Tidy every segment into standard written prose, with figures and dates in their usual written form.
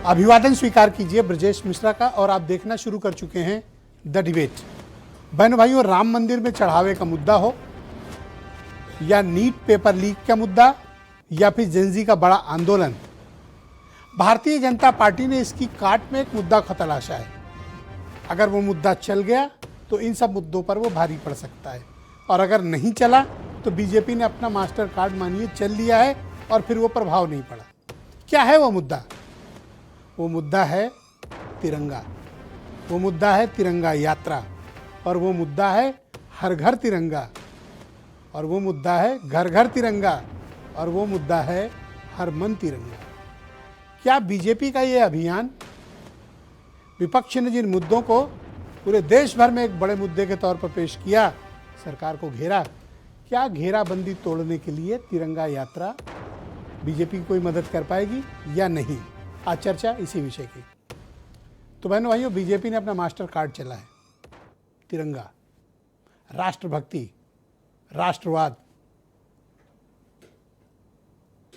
अभिवादन स्वीकार कीजिए ब्रजेश मिश्रा का। और आप देखना शुरू कर चुके हैं द डिबेट। बहनों भाइयों, राम मंदिर में चढ़ावे का मुद्दा हो या नीट पेपर लीक का मुद्दा या फिर जेनजी का बड़ा आंदोलन, भारतीय जनता पार्टी ने इसकी काट में एक मुद्दा खतलाशा है। अगर वो मुद्दा चल गया तो इन सब मुद्दों पर वो भारी पड़ सकता है, और अगर नहीं चला तो बीजेपी ने अपना मास्टर कार्ड मानिए चल लिया है और फिर वो प्रभाव नहीं पड़ा। क्या है वो मुद्दा? वो मुद्दा है तिरंगा। वो मुद्दा है तिरंगा यात्रा, और वो मुद्दा है हर घर तिरंगा, और वो मुद्दा है घर घर तिरंगा, और वो मुद्दा है हर मन तिरंगा। क्या बीजेपी का ये अभियान, विपक्ष ने जिन मुद्दों को पूरे देश भर में एक बड़े मुद्दे के तौर पर पेश किया, सरकार को घेरा, क्या घेराबंदी तोड़ने के लिए तिरंगा यात्रा बीजेपी की कोई मदद कर पाएगी या नहीं? आज चर्चा इसी विषय की। तो बहनों भाइयों, बीजेपी ने अपना मास्टर कार्ड चला है, तिरंगा, राष्ट्रभक्ति, राष्ट्रवाद।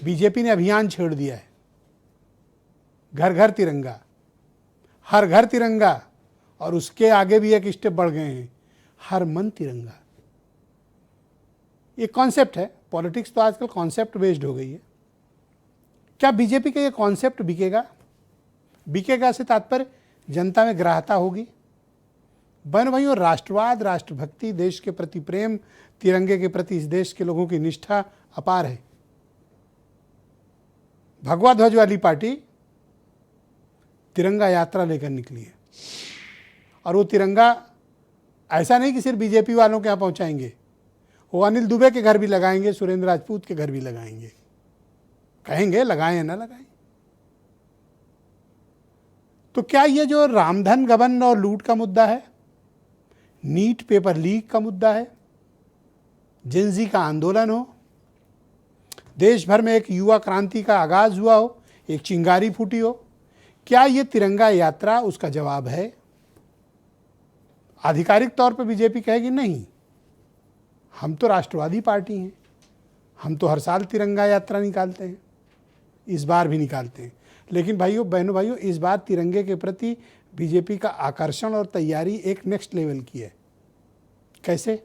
बीजेपी ने अभियान छेड़ दिया है, घर घर तिरंगा, हर घर तिरंगा, और उसके आगे भी एक स्टेप बढ़ गए हैं, हर मन तिरंगा। ये कॉन्सेप्ट है। पॉलिटिक्स तो आजकल कॉन्सेप्ट बेस्ड हो गई है। क्या बीजेपी का ये कॉन्सेप्ट बिकेगा? बिकेगा से तात्पर्य जनता में ग्राह्यता होगी। बहनों भाइयों, राष्ट्रवाद, राष्ट्रभक्ति, देश के प्रति प्रेम, तिरंगे के प्रति इस देश के लोगों की निष्ठा अपार है। भगवा ध्वज वाली पार्टी तिरंगा यात्रा लेकर निकली है, और वो तिरंगा ऐसा नहीं कि सिर्फ बीजेपी वालों के यहाँ पहुंचाएंगे, वो अनिल दुबे के घर भी लगाएंगे, सुरेंद्र राजपूत के घर भी लगाएंगे। कहेंगे लगाएं या ना लगाएं। तो क्या ये जो रामधन गबन और लूट का मुद्दा है, नीट पेपर लीक का मुद्दा है, जेनजी का आंदोलन हो, देश भर में एक युवा क्रांति का आगाज हुआ हो, एक चिंगारी फूटी हो, क्या ये तिरंगा यात्रा उसका जवाब है? आधिकारिक तौर पर बीजेपी कहेगी नहीं, हम तो राष्ट्रवादी पार्टी हैं, हम तो हर साल तिरंगा यात्रा निकालते हैं, इस बार भी निकालते हैं। लेकिन भाइयों, बहनों भाइयों, इस बार तिरंगे के प्रति बीजेपी का आकर्षण और तैयारी एक नेक्स्ट लेवल की है। कैसे?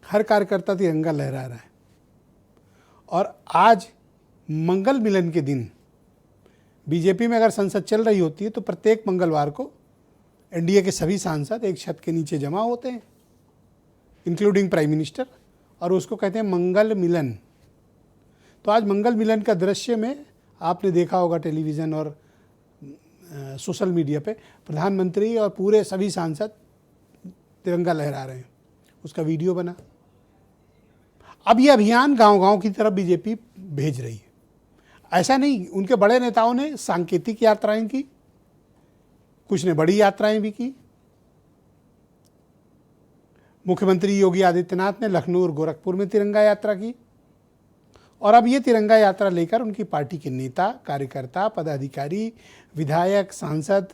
हर कार्यकर्ता तिरंगा लहरा रहा है, और आज मंगल मिलन के दिन बीजेपी में अगर संसद चल रही होती है तो प्रत्येक मंगलवार को एनडीए के सभी सांसद एक छत के नीचे जमा होते हैं, इंक्लूडिंग प्राइम मिनिस्टर, और उसको कहते हैं मंगल मिलन। तो आज मंगल मिलन का दृश्य में आपने देखा होगा टेलीविज़न और सोशल मीडिया पे, प्रधानमंत्री और पूरे सभी सांसद तिरंगा लहरा रहे हैं, उसका वीडियो बना। अब ये अभियान गांव-गांव की तरफ बीजेपी भेज रही है। ऐसा नहीं, उनके बड़े नेताओं ने सांकेतिक यात्राएं की, कुछ ने बड़ी यात्राएं भी की। मुख्यमंत्री योगी आदित्यनाथ ने लखनऊ और गोरखपुर में तिरंगा यात्रा की, और अब ये तिरंगा यात्रा लेकर उनकी पार्टी के नेता, कार्यकर्ता, पदाधिकारी, विधायक, सांसद,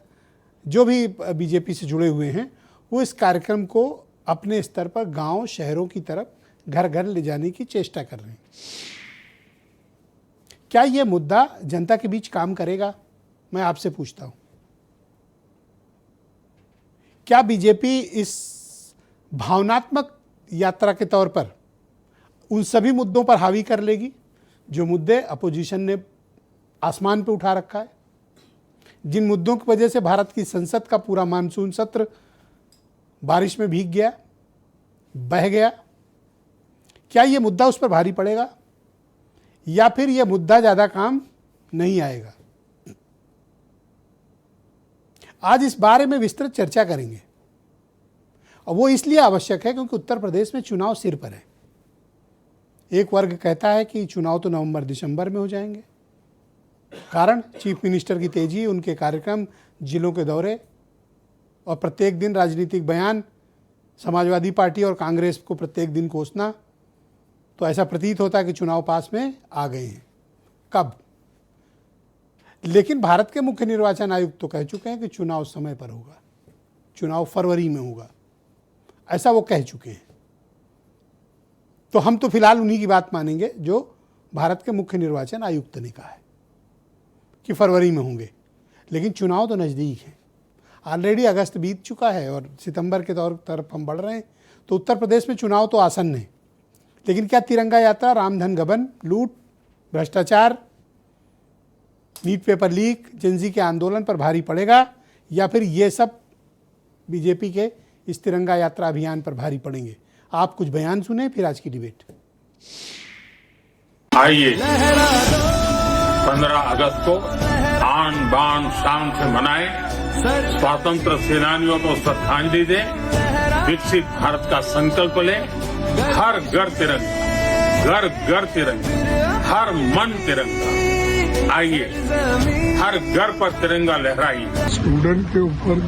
जो भी बीजेपी से जुड़े हुए हैं, वो इस कार्यक्रम को अपने स्तर पर गांव, शहरों की तरफ घर घर ले जाने की चेष्टा कर रहे हैं। क्या ये मुद्दा जनता के बीच काम करेगा? मैं आपसे पूछता हूं। क्या बीजेपी इस भावनात्मक यात्रा के तौर पर उन सभी मुद्दों पर हावी कर लेगी जो मुद्दे अपोजिशन ने आसमान पे उठा रखा है, जिन मुद्दों की वजह से भारत की संसद का पूरा मानसून सत्र बारिश में भीग गया, बह गया? क्या ये मुद्दा उस पर भारी पड़ेगा, या फिर यह मुद्दा ज़्यादा काम नहीं आएगा? आज इस बारे में विस्तृत चर्चा करेंगे, और वो इसलिए आवश्यक है क्योंकि उत्तर प्रदेश में चुनाव सिर पर है। एक वर्ग कहता है कि चुनाव तो नवंबर दिसंबर में हो जाएंगे। कारण चीफ मिनिस्टर की तेजी, उनके कार्यक्रम, जिलों के दौरे, और प्रत्येक दिन राजनीतिक बयान, समाजवादी पार्टी और कांग्रेस को प्रत्येक दिन कोसना। तो ऐसा प्रतीत होता है कि चुनाव पास में आ गए हैं। कब? लेकिन भारत के मुख्य निर्वाचन आयुक्त तो कह चुके हैं कि चुनाव समय पर होगा, चुनाव फरवरी में होगा, ऐसा वो कह चुके हैं। तो हम तो फिलहाल उन्हीं की बात मानेंगे जो भारत के मुख्य निर्वाचन आयुक्त ने कहा है। कि फरवरी में होंगे, लेकिन चुनाव तो नज़दीक है। ऑलरेडी अगस्त बीत चुका है और सितंबर के तरफ हम बढ़ रहे हैं, तो उत्तर प्रदेश में चुनाव तो आसन्न है। लेकिन क्या तिरंगा यात्रा रामधन गबन, लूट, भ्रष्टाचार, नीट पेपर लीक, जेंजी के आंदोलन पर भारी पड़ेगा, या फिर ये सब बीजेपी के इस तिरंगा यात्रा अभियान पर भारी पड़ेंगे? आप कुछ बयान सुने, फिर आज की डिबेट। आइए 15 अगस्त को आन बान शान से मनाएं, स्वतंत्र सेनानियों को श्रद्धांजलि दें, विकसित भारत का संकल्प लें। हर घर तिरंगा, घर घर तिरंगा, हर मन तिरंगा। आइए हर घर पर तिरंगा लहराइए। स्टूडेंट के ऊपर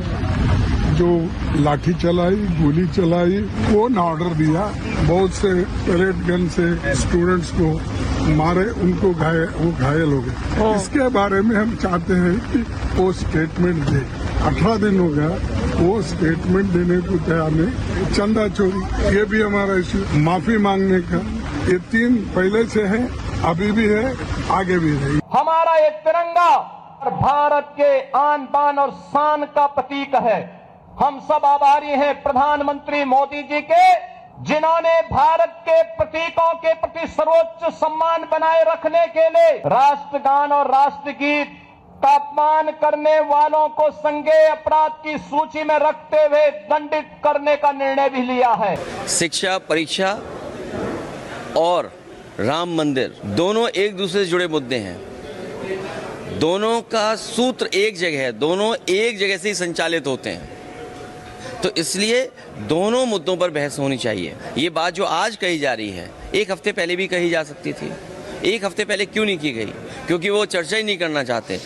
जो लाठी चलाई, गोली चलाई, कौन ऑर्डर दिया? बहुत से पैलेट गन से स्टूडेंट्स को मारे, उनको वो घायल हो गए। इसके बारे में हम चाहते हैं कि वो स्टेटमेंट दे। 18 दिन हो गया, वो स्टेटमेंट देने को तैयार नहीं। चंदा चोरी, ये भी हमारा इश्यू। माफी मांगने का, ये 3 पहले से है, अभी भी है, आगे भी रहेगी। हमारा ये तिरंगा भारत के आन बान और शान का प्रतीक है। हम सब आभारी हैं प्रधानमंत्री मोदी जी के, जिन्होंने भारत के प्रतीकों के प्रति सर्वोच्च सम्मान बनाए रखने के लिए राष्ट्रगान और राष्ट्रगीत का अपमान करने वालों को संज्ञेय अपराध की सूची में रखते हुए दंडित करने का निर्णय भी लिया है। शिक्षा, परीक्षा और राम मंदिर दोनों एक दूसरे से जुड़े मुद्दे हैं। दोनों का सूत्र एक जगह है, दोनों एक जगह से ही संचालित होते हैं। तो इसलिए दोनों मुद्दों पर बहस होनी चाहिए। ये बात जो आज कही जा रही है, एक हफ्ते पहले भी कही जा सकती थी। एक हफ्ते पहले क्यों नहीं की गई? क्योंकि वो चर्चा ही नहीं करना चाहते।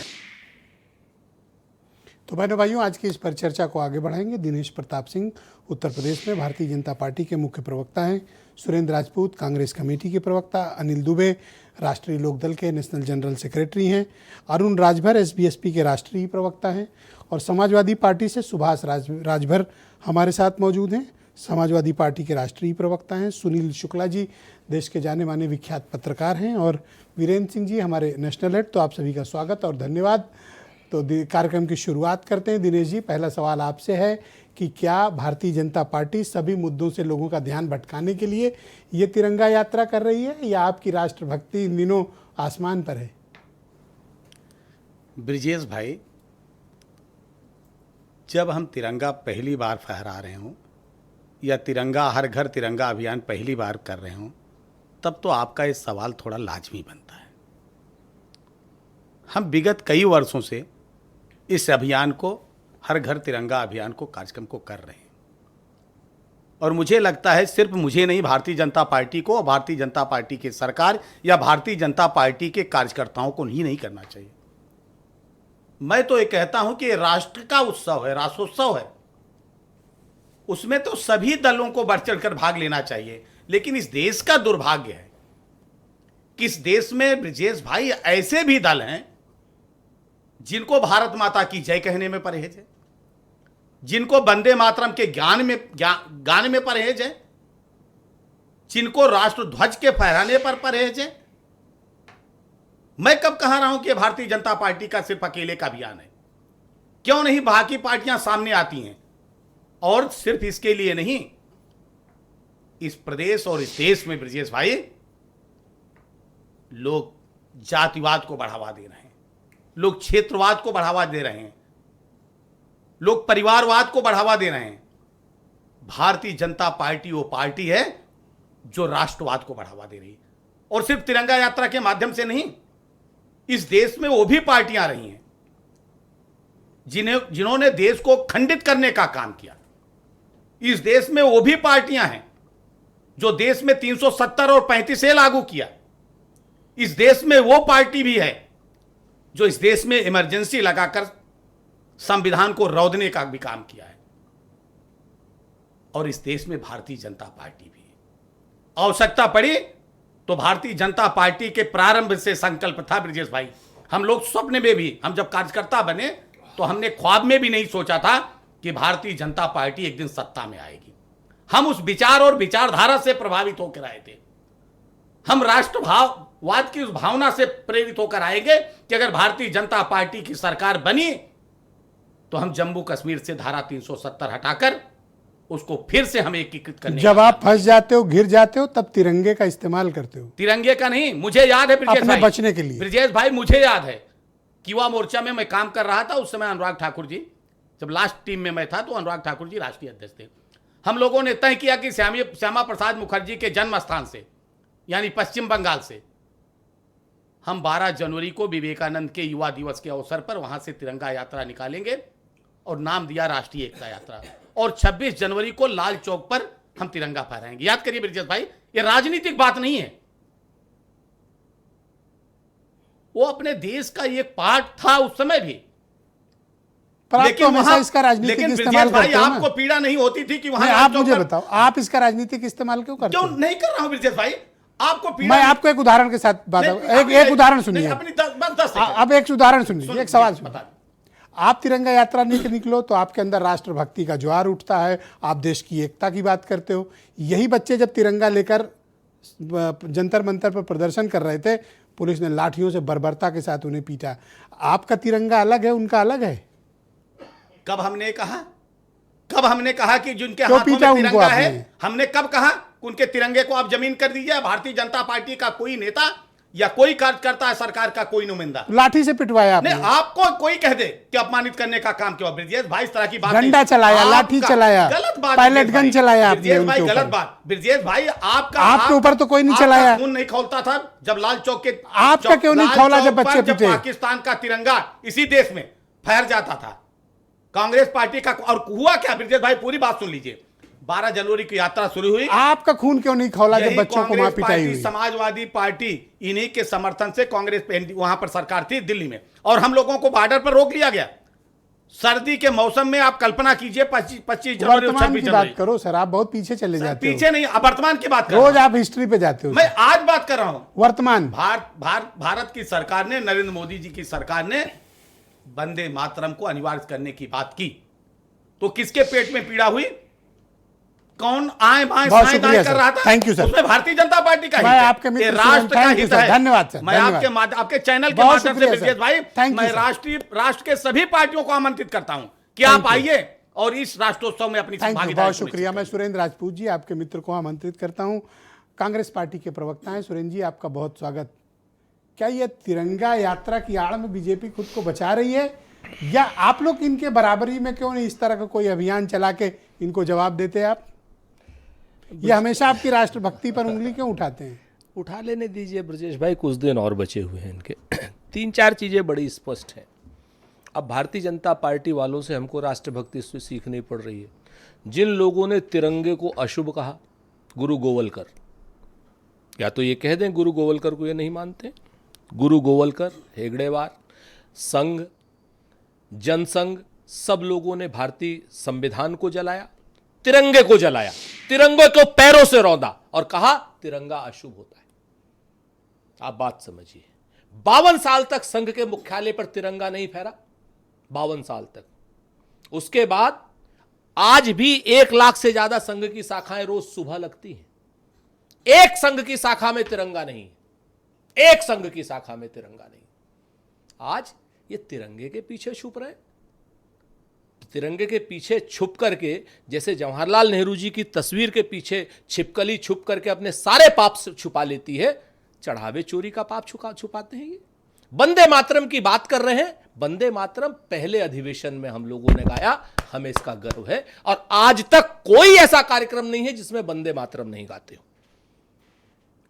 तो बहनों भाइयों, आज की इस पर चर्चा को आगे बढ़ाएंगे दिनेश प्रताप सिंह, उत्तर प्रदेश में भारतीय जनता पार्टी के मुख्य प्रवक्ता हैं। सुरेंद्र राजपूत, कांग्रेस कमेटी के प्रवक्ता। अनिल दुबे, राष्ट्रीय लोकदल के नेशनल जनरल सेक्रेटरी हैं। अरुण राजभर, एसबीएसपी के राष्ट्रीय प्रवक्ता हैं। और समाजवादी पार्टी से सुभाष राजभर हमारे साथ मौजूद हैं, समाजवादी पार्टी के राष्ट्रीय प्रवक्ता हैं। सुनील शुक्ला जी देश के जाने माने विख्यात पत्रकार हैं। और वीरेंद्र सिंह जी हमारे नेशनल हेड। तो आप सभी का स्वागत और धन्यवाद। तो कार्यक्रम की शुरुआत करते हैं। दिनेश जी, पहला सवाल आपसे है कि क्या भारतीय जनता पार्टी सभी मुद्दों से लोगों का ध्यान भटकाने के लिए ये तिरंगा यात्रा कर रही है, या आपकी राष्ट्रभक्ति इन दिनों आसमान पर है? ब्रिजेश भाई, जब हम तिरंगा पहली बार फहरा रहे हों या तिरंगा हर घर तिरंगा अभियान पहली बार कर रहे हों, तब तो आपका ये सवाल थोड़ा लाजमी बनता है। हम विगत कई वर्षों से इस अभियान को, हर घर तिरंगा अभियान को, कार्यक्रम को कर रहे हैं। और मुझे लगता है सिर्फ मुझे नहीं, भारतीय जनता पार्टी को, भारतीय जनता पार्टी की सरकार या भारतीय जनता पार्टी के कार्यकर्ताओं को ही नहीं करना चाहिए। मैं तो ये कहता हूं कि राष्ट्र का उत्सव है, राष्ट्रोत्सव है, उसमें तो सभी दलों को बढ़ चढ़कर भाग लेना चाहिए। लेकिन इस देश का दुर्भाग्य है कि इस देश में ब्रिजेश भाई ऐसे भी दल हैं जिनको भारत माता की जय कहने में परहेज है, जिनको वंदे मातरम के गाने में परहेज है, जिनको राष्ट्र ध्वज के फहराने पर परहेज है। मैं कब कह रहा हूं कि भारतीय जनता पार्टी का सिर्फ अकेले का अभियान है? क्यों नहीं बाकी पार्टियां सामने आती हैं? और सिर्फ इसके लिए नहीं, इस प्रदेश और इस देश में ब्रिजेश भाई लोग जातिवाद को बढ़ावा दे रहे हैं, लोग क्षेत्रवाद को बढ़ावा दे रहे हैं, लोग परिवारवाद को बढ़ावा दे रहे हैं। भारतीय जनता पार्टी वो पार्टी है जो राष्ट्रवाद को बढ़ावा दे रही है। और सिर्फ तिरंगा यात्रा के माध्यम से नहीं, इस देश में वो भी पार्टियां रही हैं जिन्होंने देश को खंडित करने का काम किया। इस देश में वो भी पार्टियां हैं जो देश में 370 और 35 लागू किया। इस देश में वो पार्टी भी है जो इस देश में इमरजेंसी लगाकर संविधान को रौंदने का भी काम किया है। और इस देश में भारतीय जनता पार्टी भी है। आवश्यकता पड़ी तो भारतीय जनता पार्टी के प्रारंभ से संकल्प था ब्रिजेश भाई, हम लोग स्वप्न में भी, हम जब कार्यकर्ता बने तो हमने ख्वाब में भी नहीं सोचा था कि भारतीय जनता पार्टी एक दिन सत्ता में आएगी। हम उस विचार और विचारधारा से प्रभावित होकर आए थे। हम वाद की उस भावना से प्रेरित होकर आएंगे कि अगर भारतीय जनता पार्टी की सरकार बनी तो हम जम्मू कश्मीर से धारा 370 हटाकर उसको फिर से हम एकीकृत करने। जब आप फंस जाते हो, घिर जाते हो, तब तिरंगे का इस्तेमाल करते हो। तिरंगे का नहीं, मुझे याद है ब्रिजेश अपने भाई, बचने के लिए। ब्रिजेश भाई मुझे याद है कि युवा मोर्चा में मैं काम कर रहा था उस समय। अनुराग ठाकुर जी, जब लास्ट टीम में मैं था तो अनुराग ठाकुर जी राष्ट्रीय अध्यक्ष थे। हम लोगों ने तय किया कि श्यामा प्रसाद मुखर्जी के जन्म स्थान से यानी पश्चिम बंगाल से हम 12 जनवरी को विवेकानंद के युवा दिवस के अवसर पर वहां से तिरंगा यात्रा निकालेंगे और नाम दिया राष्ट्रीय एकता यात्रा। और 26 जनवरी को लाल चौक पर हम तिरंगा फहराएंगे। याद करिए ब्रिजेश भाई, ये राजनीतिक बात नहीं है, वो अपने देश का एक पार्ट था उस समय भी। पर आप तो हमेशा इसका राजनीतिक इस्तेमाल करते हो ना। आपको पीड़ा नहीं होती थी कि वहां आप मुझे बताओ, आप इसका राजनीतिक इस्तेमाल क्यों करते हो? क्यों नहीं कर रहा हूं ब्रिजेश भाई, आपको पीड़ा। मैं आपको एक उदाहरण के साथ बात, एक उदाहरण सुनिए। अब एक उदाहरण सुनिए, एक सवाल सुनिए। आप तिरंगा यात्रा निकलो तो आपके अंदर राष्ट्रभक्ति का ज्वार उठता है, आप देश की एकता की बात करते हो। यही बच्चे जब तिरंगा लेकर जंतर मंतर पर प्रदर्शन कर रहे थे, पुलिस ने लाठियों से बर्बरता के साथ उन्हें पीटा। आपका तिरंगा अलग है, उनका अलग है। कब हमने कहा कि जिनके हाथों में तिरंगा है, हमने कब कहा उनके तिरंगे को आप जमीन कर दीजिए? भारतीय जनता पार्टी का कोई नेता या कोई कार्यकर्ता है, सरकार का कोई नुमाइंदा लाठी से पिटवाया आपने? नहीं, आपको कोई कह दे कि अपमानित करने का काम क्यों? ब्रिजेश भाई इस तरह की बात, झंडा चलाया, लाठी चलाया, गलत बात, पायलट गन चलाया ब्रिजेश भाई, गलत बात। ब्रिजेश भाई आपके ऊपर तो कोई नहीं चलाया। खून नहीं खौलता था जब लाल चौक के, आपका क्यों नहीं खौला जब बच्चे पिटे? पाकिस्तान का तिरंगा इसी देश में फहर जाता था कांग्रेस पार्टी का। और हुआ क्या ब्रिजेश भाई, पूरी बात सुन लीजिए। 12 जनवरी की यात्रा शुरू हुई, आपका खून क्यों नहीं खौला जब बच्चों को वहां पिटाई हुई? समाजवादी पार्टी इन्हीं के समर्थन से कांग्रेस वहां पर सरकार थी दिल्ली में, और हम लोगों को बॉर्डर पर रोक लिया गया। सर्दी के मौसम में आप कल्पना कीजिए 25 जनवरी और 26 जनवरी। बात करो सर, आप बहुत पीछे चले जाते हो। पीछे नहीं, अब वर्तमान की बात कर रोज आप हिस्ट्री पे जाते हो। मैं आज बात कर रहा हूं वर्तमान। भारत की सरकार ने, नरेंद्र मोदी जी की सरकार ने वंदे मातरम को अनिवार्य करने की बात की, तो किसके पेट में पीड़ा हुई? कौन आए बाएं साएं दाएं कर रहा था? Thank you sir. उसमें भारतीय जनता पार्टी का हित है, आपके मित्र राष्ट्र का हित है। धन्यवाद सर। मैं आपके चैनल के माध्यम से ब्रिजेश भाई, मैं राष्ट्र के सभी पार्टियों को आमंत्रित करता हूं कि आप आइए और इस राष्ट्रोत्सव में अपनी भागीदारी। बहुत शुक्रिया। मैं सुरेंद्र राजपूत जी, आपके मित्र को आमंत्रित करता हूं। कांग्रेस पार्टी के प्रवक्ता हैं सुरेंद्र जी, आपका बहुत स्वागत। क्या यह तिरंगा यात्रा की आड़ में बीजेपी खुद को बचा रही है, या आप लोग इनके बराबरी में क्यों नहीं इस तरह का कोई अभियान चला के इनको जवाब देते हैं? आप ये हमेशा आपकी राष्ट्रभक्ति पर उंगली क्यों उठाते हैं? उठा लेने दीजिए ब्रजेश भाई, कुछ दिन और बचे हुए हैं इनके। 3-4 चीज़ें बड़ी स्पष्ट हैं। अब भारतीय जनता पार्टी वालों से हमको राष्ट्रभक्ति से सीखनी पड़ रही है। जिन लोगों ने तिरंगे को अशुभ कहा, गुरु गोवलकर, या तो ये कह दें गुरु गोवलकर को ये नहीं मानते। गुरु गोवलकर, हेगड़ेवार, संघ, जनसंघ, सब लोगों ने भारतीय संविधान को जलाया, तिरंगे को जलाया, तिरंगे को पैरों से रौंदा और कहा तिरंगा अशुभ होता है। आप बात समझिए, 52 साल तक संघ के मुख्यालय पर तिरंगा नहीं फहरा, 52 साल तक। उसके बाद आज भी 1 लाख से ज्यादा संघ की शाखाएं रोज सुबह लगती हैं। एक संघ की शाखा में तिरंगा नहीं, एक संघ की शाखा में तिरंगा नहीं। आज ये तिरंगे के पीछे छुप रहे, तिरंगे के पीछे छुप करके, जैसे जवाहरलाल नेहरू जी की तस्वीर के पीछे छिपकली छुप करके अपने सारे पाप छुपा लेती है, चढ़ावे चोरी का पाप छुपाते हैं ये। वंदे मातरम की बात कर रहे हैं, वंदे मातरम पहले अधिवेशन में हम लोगों ने गाया, हमें इसका गर्व है, और आज तक कोई ऐसा कार्यक्रम नहीं है जिसमें वंदे मातरम नहीं गाते हो।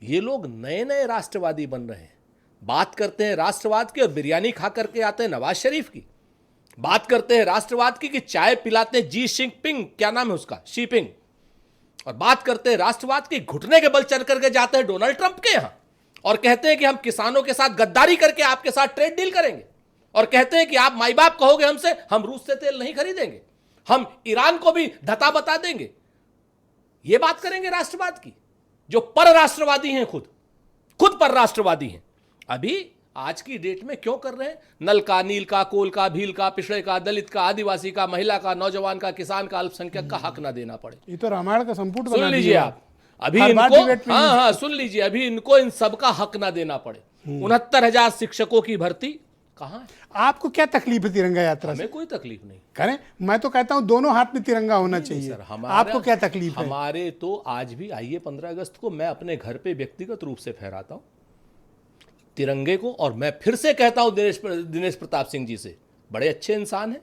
ये लोग नए नए राष्ट्रवादी बन रहे हैं, बात करते हैं राष्ट्रवाद की और बिरयानी खा करके आते हैं नवाज शरीफ की। बात करते हैं राष्ट्रवाद की कि चाय पिलाते हैं जी जिनपिंग, क्या नाम है उसका, शीपिंग, और बात करते हैं राष्ट्रवाद की घुटने के बल चढ़ करके जाते हैं डोनाल्ड ट्रंप के यहां और कहते हैं कि हम किसानों के साथ गद्दारी करके आपके साथ ट्रेड डील करेंगे, और कहते हैं कि आप माई बाप कहोगे हमसे, हम रूस से तेल नहीं खरीदेंगे, हम ईरान को भी धता बता देंगे। यह बात करेंगे राष्ट्रवाद की, जो पर राष्ट्रवादी हैं, खुद पर राष्ट्रवादी हैं। अभी आज की डेट में क्यों कर रहे हैं? नल का, नील का, कोल का, भील का, पिछड़े का, दलित का, आदिवासी का, महिला का, नौजवान का, किसान का, अल्पसंख्यक का हक ना देना पड़े। ये तो रामायण का संपुट सुन लीजिए आप, अभी हर बार इनको, डिबेट में हाँ हाँ सुन लीजिए, अभी इनको इन सबका हक ना देना पड़े। 69,000 शिक्षकों की भर्ती कहाँ है? आपको क्या तकलीफ है तिरंगा यात्रा से? हमें कोई तकलीफ नहीं करें, मैं तो कहता हूं दोनों हाथ में तिरंगा होना चाहिए। सर, आपको क्या तकलीफ है? हमारे तो आज भी, आइए 15 अगस्त को मैं अपने घर पे व्यक्तिगत रूप से फहराता हूं तिरंगे को। और मैं फिर से कहता हूं दिनेश प्रताप सिंह जी से, बड़े अच्छे इंसान हैं,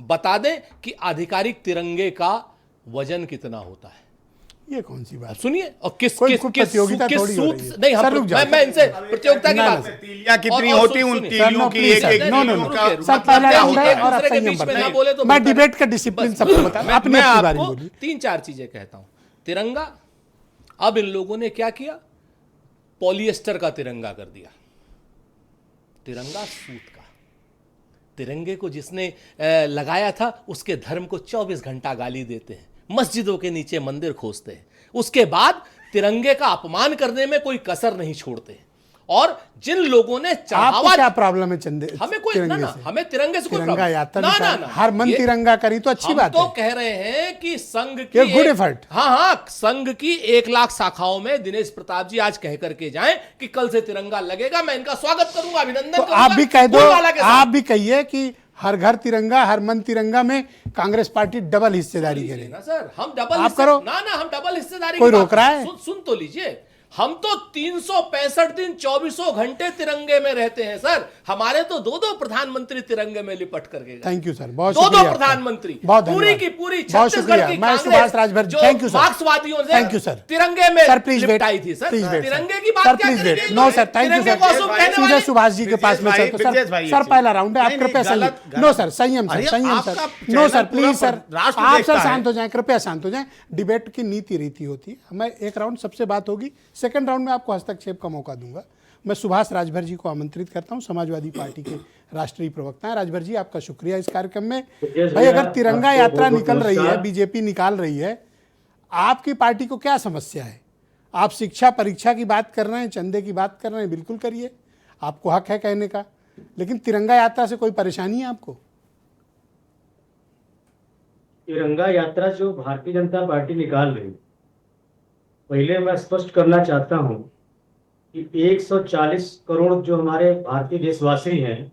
बता दें कि आधिकारिक तिरंगे का वजन कितना होता है। ये कौन सी बात? सुनिए, और किस कोई किस किस प्रतियोगिता किस थोड़ी हो सूत्र रही है। नहीं, सर, रुक जाओ। मैं इनसे प्रतियोगिता की ना, बात, ना, तीलियां कितनी और होती, उन सुनिए, तीलियों की एक एक नो नो तीलियों का सर, पहला राउंड है एक और आप दूसरे के संयम बीच में ना बरतें। बोले तो मैं बेहतर। डिबेट का डिसिप्लिन बस, सबको बता, अपनी मैं अपनी बारी आपको बोलिए। 3-4 चीजें कहता हूं। तिरंगा, अब इन लोगों ने क्या किया, पॉलिएस्टर का तिरंगा कर दिया। तिरंगा सूत का। तिरंगे को जिसने लगाया था उसके धर्म को 24 घंटा गाली देते हैं, मस्जिदों के नीचे मंदिर खोजते हैं, उसके बाद तिरंगे का अपमान करने में कोई कसर नहीं छोड़ते। और जिन लोगों ने आपको चढ़ावा, क्या प्रॉब्लम है चंदे? हमें कोई तिरंगे ना ना, से? हमें तिरंगे से कोई तिरंगा प्रॉब्लम यात्रा ना ना निकाल- ना, हर मन ये- तिरंगा करी तो अच्छी हम बात तो है। कह रहे हैं कि संघ की ये good effort। हाँ हाँ, संघ की 1 लाख शाखाओं में दिनेश प्रताप जी आज कह करके जाएं कि कल से तिरंगा लगेगा, मैं इनका स्वागत करूंगा, अभिनंदन तो करूंगा। आप भी कह दो, फूलवाला के साथ। आप भी कहिए कि हर घर तिरंगा, हर मन तिरंगा में कांग्रेस पार्टी डबल हिस्सेदारी लीजिए करेगी। ना सर, हम डबल आप करो। ना ना, हम डबल हिस्सेदारी कोई की बात- रोक रहा है? सुन तो लीजिए, हम तो 365 दिन 24 घंटे तिरंगे में रहते हैं सर। हमारे तो 2-2 प्रधानमंत्री तिरंगे में लिपट करके गए। थैंक यू सर, बहुत 2-2 शुक्रिया आपका। प्रधानमंत्री, बहुत पूरी धन्यवाद। की पूरी बहुत छत्तीसगढ़ शुक्रिया। की मैं कांग्रेस सुभाष राजभर, जो थैंक यू सर। मार्क्सवादियों से थैंक यू सर। तिरंगे में सर प्लीज वेट, लिपटाई थी सर। प्लीज वेट तिरंगे की बात सर, क्या प्लीज करेंगे? Wait. No sir, thank you तिरंगे को अशुभ कहने सर। सीधे वाले? सुभाष जी के पास में चलते ब्रिजेश भाई, सर, पहला राउंड है, आप नहीं, कृपया नहीं, गलत- संयम। नो सर, संयम सर, अरे, संयम आपका सर। चैनल नो सर, पूरा प्लीज सर, राष्ट्र आप देखता सर है। शांत हो जाएं, कृपया शांत हो जाएं। डिबेट की नीति रीति होती है, मैं एक राउंड सबसे बात होगी, सेकंड राउंड में आपको हस्तक्षेप का मौका दूंगा। मैं सुभाष राजभर जी को आमंत्रित करता हूं, समाजवादी पार्टी के राष्ट्रीय प्रवक्ता हैं। राजभर जी, आपका शुक्रिया इस कार्यक्रम में। भाई, अगर तिरंगा यात्रा निकल रही है, बीजेपी निकाल रही है, आपकी पार्टी को क्या समस्या है? आप शिक्षा परीक्षा की बात कर रहे हैं, चंदे की बात कर रहे हैं, बिल्कुल करिए, आपको हक है कहने का, लेकिन तिरंगा यात्रा से कोई परेशानी है आपको? तिरंगा यात्रा जो भारतीय जनता पार्टी निकाल रही, पहले मैं स्पष्ट करना चाहता हूं कि 140 करोड़ जो हमारे भारतीय देशवासी हैं,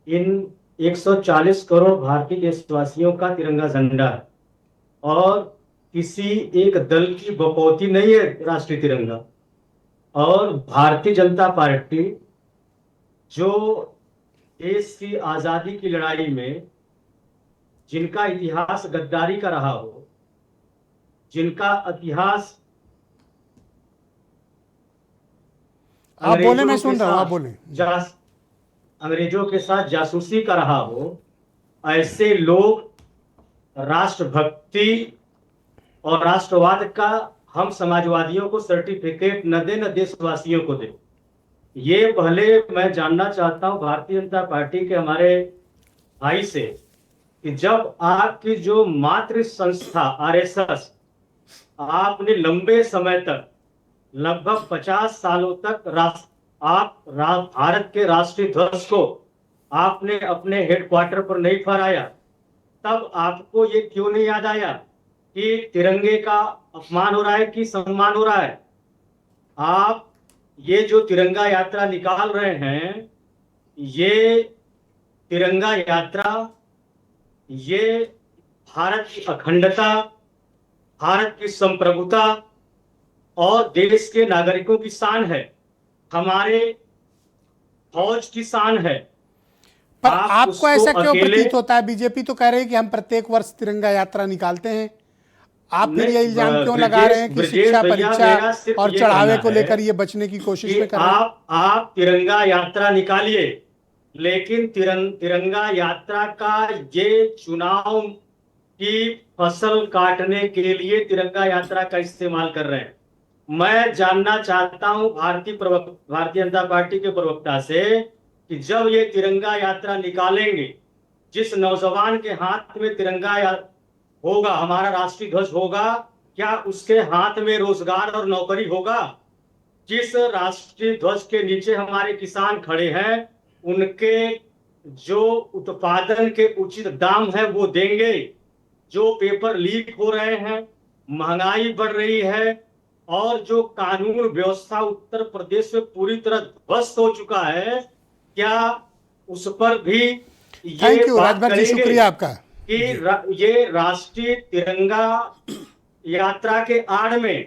इन 140 करोड़ भारतीय देशवासियों का तिरंगा झंडा है और किसी एक दल की बपौती नहीं है राष्ट्रीय तिरंगा। और भारतीय जनता पार्टी जो देश की आजादी की लड़ाई में जिनका इतिहास गद्दारी का रहा हो, जिनका इतिहास आप बोले, मैं सुन रहा हूं, आप बोले। अंग्रेजों के साथ जासूसी का रहा हो, ऐसे लोग राष्ट्रभक्ति और राष्ट्रवाद का हम समाजवादियों को सर्टिफिकेट न दे, न देशवासियों को दे। ये पहले मैं जानना चाहता हूं भारतीय जनता पार्टी के हमारे भाई से कि जब आपकी जो मातृ संस्था आरएसएस, आपने लंबे समय तक, लगभग 50 सालों तक भारत के राष्ट्रीय ध्वज को आपने अपने हेडक्वार्टर पर नहीं फहराया, तब आपको ये क्यों नहीं याद आया कि तिरंगे का अपमान हो रहा है कि सम्मान हो रहा है? आप ये जो तिरंगा यात्रा निकाल रहे हैं, ये तिरंगा यात्रा, ये भारत की अखंडता, भारत की संप्रभुता और देश के नागरिकों की शान है, हमारे फौज की शान है। पर आप आपको उसको ऐसा क्यों अकेले- प्रतीत होता है? बीजेपी तो कह रही है कि हम प्रत्येक वर्ष तिरंगा यात्रा निकालते हैं, आप फिर नहीं, ये इल्जाम क्यों ब्रिजेश- लगा रहे हैं कि ब्रिजेश शिक्षा भैया, मेरा परीक्षा सिर्फ और ये चढ़ावे कहना को है लेकर ये बचने की कोशिश कि में कर रहे हैं? आप तिरंगा यात्रा निकालिए, लेकिन तिरंगा यात्रा का ये चुनाव की फसल काटने के लिए तिरंगा यात्रा का इस्तेमाल कर रहे हैं। मैं जानना चाहता हूं भारतीय जनता पार्टी के प्रवक्ता से कि जब ये तिरंगा यात्रा निकालेंगे, जिस नौजवान के हाथ में तिरंगा होगा, हमारा राष्ट्रीय ध्वज होगा, क्या उसके हाथ में रोजगार और नौकरी होगा? जिस राष्ट्रीय ध्वज के नीचे हमारे किसान खड़े हैं, उनके जो उत्पादन के उचित दाम है वो देंगे? जो पेपर लीक हो रहे हैं, महंगाई बढ़ रही है, और जो कानून व्यवस्था उत्तर प्रदेश में पूरी तरह ध्वस्त हो चुका है, क्या उस पर भी थैंक यू राजभर जी, शुक्रिया आपका। कि ये राष्ट्रीय तिरंगा यात्रा के आड़ में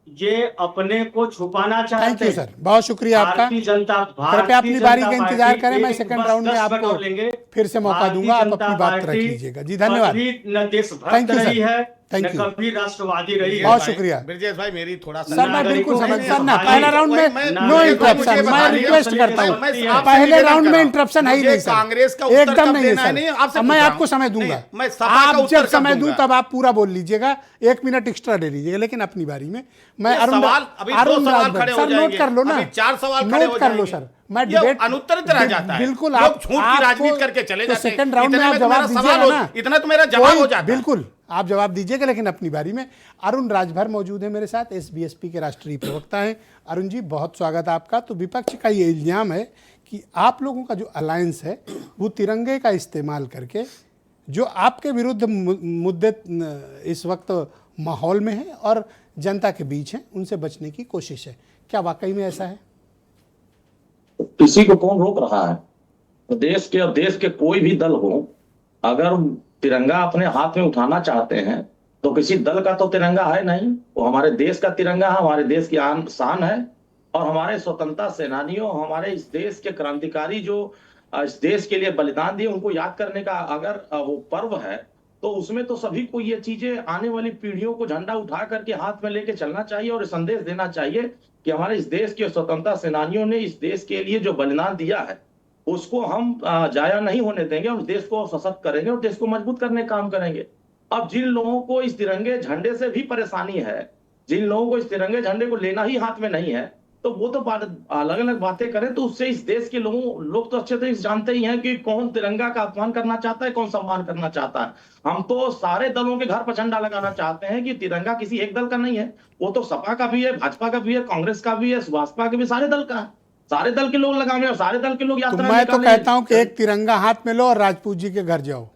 ये अपने को छुपाना चाहते हैं। थैंक यू सर, बहुत शुक्रिया आपका। भारतीय जनता कृपया अपनी बारी का इंतजार करें, मैं एक सेकंड बस राउंड में 10 आपको मिनट और लेंगे। फिर से मौका दूंगा, आप अपनी बात रख लीजिएगा। जी धन्यवाद। कभी न देशभक्त Thank you, sir. रही है, Thank न you. कभी राष्ट्रवादी रही है। बहुत शुक्रिया। ब्रजेश भाई मेरी थोड़ा सा सर मैं बिल्कुल समझ नागरिकों सर ना, के पहला राउंड में मैं- नो मुझे इंटरप्शन, मैं बताइए, रिक्वेस्ट मैं- करता हूँ। मैं आपसे पहले निवेदन राउंड कर में रहा हूं। इंटरप्शन है ही मुझे नहीं सर, कांग्रेस का उत्तर एकदम कब नहीं है देना है, नहीं, सर। आपसे अब पूछ मैं रहा आपको हूं। समय दूंगा, नहीं, मैं सपा का आप उत्तर जब कब समय दूं दूंगा? तब आप पूरा बोल लीजिएगा, 1 मिनट एक्स्ट्रा ले लीजिएगा, लेकिन अपनी बारी में मैं ये सवाल अभी दो अरुण सवाल राजभर खड़े हो सर नोट जाएंगे, कर लो ना, अभी 4 सवाल खड़े हो नोट कर लो जाएंगे। सर। मैं ये डिबेट अनुत्तरित रह जाता है। बिल्कुल, लोग आप झूठ की राजनीति करके चले तो जाते हैं। सेकंड राउंड में इतने आप में तो जवाब मेरा दीजिएगा सवाल ना, इतना तो मेरा जवाब हो जाता है। बिल्कुल आप जवाब दीजिएगा, लेकिन अपनी बारी में। अरुण राजभर मौजूद है मेरे साथ, एसबीएसपी के राष्ट्रीय प्रवक्ता हैं। अरुण जी बहुत स्वागत है आपका। तो विपक्ष का ये इल्जाम है कि आप लोगों का जो अलायंस है वो तिरंगे का इस्तेमाल करके जो आपके विरुद्ध मुद्दे इस वक्त माहौल में है और जनता के बीच हैं, उनसे बचने की कोशिश है। क्या वाकई में ऐसा है? किसी को कौन रोक रहा है? देश के कोई भी दल हो, अगर तिरंगा अपने हाथ में उठाना चाहते हैं तो किसी दल का तो तिरंगा है नहीं, वो हमारे देश का तिरंगा है, हमारे देश की आन शान है। और हमारे स्वतंत्रता सेनानियों, हमारे इस देश के क्रांतिकारी जो इस देश के लिए बलिदान दिए, उनको याद करने का अगर वो पर्व है तो उसमें तो सभी को ये चीजें आने वाली पीढ़ियों को झंडा उठा करके हाथ में लेके चलना चाहिए और संदेश देना चाहिए कि हमारे इस देश के स्वतंत्रता सेनानियों ने इस देश के लिए जो बलिदान दिया है उसको हम जाया नहीं होने देंगे और देश को सशक्त करेंगे और देश को मजबूत करने का काम करेंगे। अब जिन लोगों को इस तिरंगे झंडे से भी परेशानी है, जिन लोगों को इस तिरंगे झंडे को लेना ही हाथ में नहीं है, तो वो तो अलग अलग बातें करें, तो उससे इस देश के लोग तो अच्छे तरह से जानते ही हैं कि कौन तिरंगा का अपमान करना चाहता है, कौन सम्मान करना चाहता है। हम तो सारे दलों के घर पर झंडा लगाना चाहते हैं कि तिरंगा किसी एक दल का नहीं है, वो तो सपा का भी है, भाजपा का भी है, कांग्रेस का भी है, भाजपा के भी, सारे दल का है। सारे दल के लोग लगाने और सारे दल के लोग तो यात्रा मैं तो कहता हूं कि एक तिरंगा हाथ में लो और राजपूत जी के घर जाओ।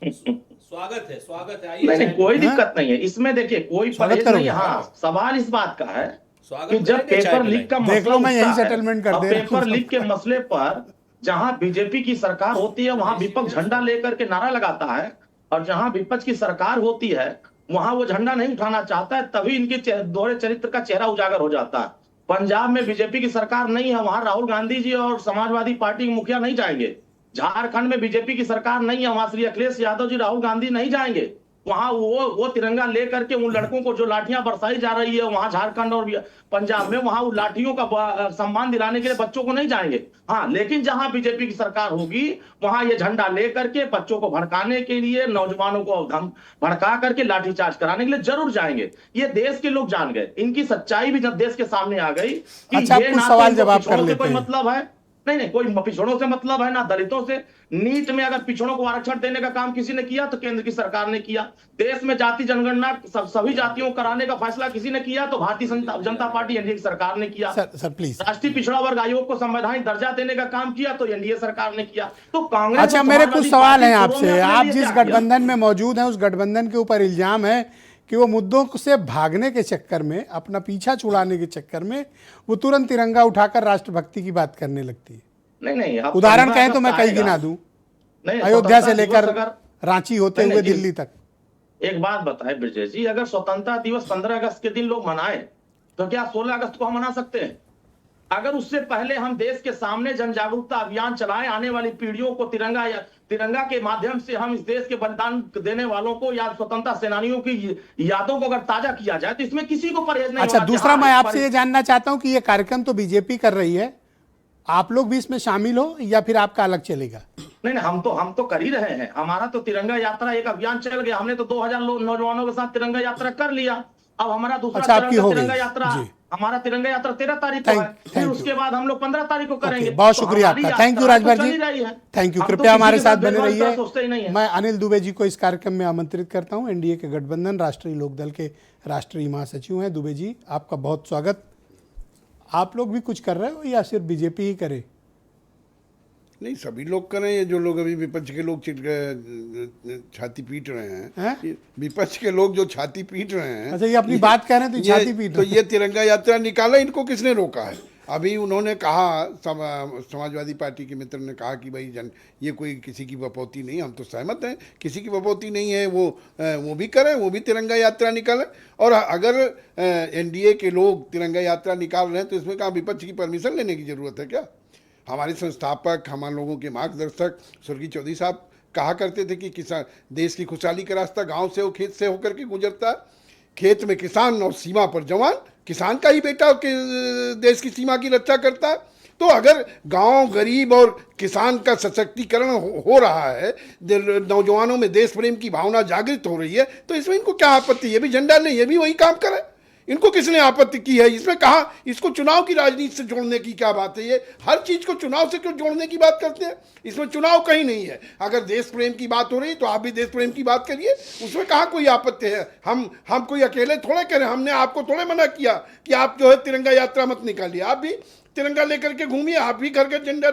स्वागत है, स्वागत है। नहीं, कोई दिक्कत नहीं है इसमें। देखिए कोई स्वागत परहेज नहीं करोगे? है। हाँ, सवाल इस बात का है स्वागत कि जब करेंगे, चाय पेपर लीक का देख मसला लो, मैं यही उठता है, सेटलमेंट कर अब दे रहा हूं पेपर लीक सबको। के मसले पर जहां बीजेपी की सरकार होती है वहां विपक्ष झंडा लेकर के नारा लगाता है, और जहां विपक्ष की सरकार होती है वहां वो झंडा नहीं उठाना चाहता है, तभी इनके दोहरे चरित्र का चेहरा उजागर हो जाता है। पंजाब में बीजेपी की सरकार नहीं है, वहां राहुल गांधी जी और समाजवादी पार्टी के मुखिया नहीं जाएंगे। झारखंड में बीजेपी की सरकार नहीं है, वहां श्री अखिलेश यादव जी, राहुल गांधी नहीं जाएंगे। वहां वो तिरंगा लेकर के उन लड़कों को जो लाठियां बरसाई जा रही है वहां झारखंड और पंजाब में, वहां उन लाठियों का सम्मान दिलाने के लिए बच्चों को नहीं जाएंगे। हाँ, लेकिन जहां बीजेपी की सरकार होगी वहां ये झंडा लेकर के बच्चों को भड़काने के लिए, नौजवानों को भड़का करके लाठीचार्ज कराने के लिए जरूर जाएंगे। ये देश के लोग जान गए, इनकी सच्चाई भी जब देश के सामने आ गई कि अच्छा, ये कुछ ना सवाल तो जवाब कर पिछड़ों से लेते कोई हैं। मतलब है, नहीं, कोई पिछड़ों से मतलब है ना दलितों से। नीट में अगर पिछड़ों को आरक्षण देने का काम किसी ने किया तो केंद्र की सरकार ने किया। देश में जाति जनगणना सभी जातियों को कराने का फैसला किसी ने किया तो भारतीय जनता पार्टी एनडीए की सरकार ने किया। Sir please. राष्ट्रीय पिछड़ा वर्ग आयोग को संवैधानिक दर्जा देने का काम किया तो एनडीए सरकार ने किया। तो कांग्रेस, अच्छा, मेरे कुछ सवाल हैं आपसे। आप जिस गठबंधन में मौजूद हैं उस गठबंधन के ऊपर इल्जाम है कि वो मुद्दों से भागने के चक्कर में, अपना पीछा छुड़ाने के चक्कर में वो तुरंत तिरंगा उठाकर राष्ट्रभक्ति की बात करने लगती है। नहीं, उदाहरण कहें तो मैं कई गिना दूं, अयोध्या से लेकर रांची होते हुए दिल्ली तक। एक बात बताए ब्रजेश जी, अगर स्वतंत्रता दिवस 15 अगस्त के दिन लोग मनाए तो क्या 16 अगस्त को हम मना सकते हैं? अगर उससे पहले हम देश के सामने जन जागरूकता अभियान चलाएं, आने वाली पीढ़ियों को तिरंगा के माध्यम से हम इस देश के बलिदान देने वालों को या स्वतंत्रता सेनानियों की यादों को अगर ताजा किया जाए तो इसमें किसी को परहेज नहीं। अच्छा, दूसरा मैं आपसे ये जानना चाहता हूं कि ये कार्यक्रम तो बीजेपी कर रही है, आप लोग भी इसमें शामिल हो या फिर आपका अलग चलेगा? नहीं, हम तो कर ही रहे हैं। हमारा तो तिरंगा यात्रा एक अभियान चल गया, हमने तो 2000 नौजवानों के साथ तिरंगा यात्रा कर लिया। अब हमारा दूसरा तिरंगा यात्रा, हमारा तिरंगा यात्रा 13 तारीख को है, फिर उसके बाद हम लोग 15 तारीख को करेंगे। बहुत शुक्रिया आपका, thank you Rajbhar ji, thank you. कृपया हमारे साथ बने रहिए। मैं अनिल दुबे जी को इस कार्यक्रम में आमंत्रित करता हूं। एनडीए के गठबंधन राष्ट्रीय लोकदल के राष्ट्रीय महासचिव हैं दुबे जी, आपका बहुत स्वागत। आप लोग भी कुछ कर रहे हो या सिर्फ बीजेपी ही करे? नहीं, सभी लोग करें, ये जो लोग अभी विपक्ष के लोग छाती पीट रहे हैं, ये विपक्ष के लोग जो छाती पीट रहे हैं। अच्छा, ये अपनी बात कह रहे हैं तो छाती पीट तो ये तिरंगा यात्रा निकाला, इनको किसने रोका है? अभी उन्होंने कहा, समाजवादी पार्टी के मित्र ने कहा कि भाई ये कोई किसी की बपौती नहीं, हम तो सहमत हैं, किसी की बपौती नहीं है, वो भी करें, वो भी तिरंगा यात्रा निकालें। और अगर एनडीए के लोग तिरंगा यात्रा निकाल रहे हैं तो इसमें कहाँ विपक्ष की परमिशन लेने की जरूरत है क्या? हमारे संस्थापक, हमारे लोगों के मार्गदर्शक स्वर्गीय चौधरी साहब कहा करते थे कि किसान देश की खुशहाली का रास्ता गांव से हो, खेत से होकर के गुजरता है। खेत में किसान और सीमा पर जवान, किसान का ही बेटा देश की सीमा की रक्षा करता है। तो अगर गांव, गरीब और किसान का सशक्तिकरण हो रहा है, नौजवानों में देश प्रेम की भावना जागृत हो रही है, तो इसमें इनको क्या आपत्ति? ये भी झंडा नहीं, ये भी वही काम करे। इनको किसने आपत्ति की है? इसमें कहा इसको चुनाव की राजनीति से जोड़ने की क्या बात है? ये हर चीज को चुनाव से क्यों जोड़ने की बात करते हैं? इसमें चुनाव कहीं नहीं है। अगर देश प्रेम की बात हो रही है तो आप भी देश प्रेम की बात करिए, उसमें कहाँ कोई आपत्ति है? हम कोई अकेले थोड़े करें, हमने आपको थोड़े मना किया कि आप जो है तिरंगा यात्रा मत निकालिए। आप भी तिरंगा लेकर के घूमिए, आप भी घर के झंडा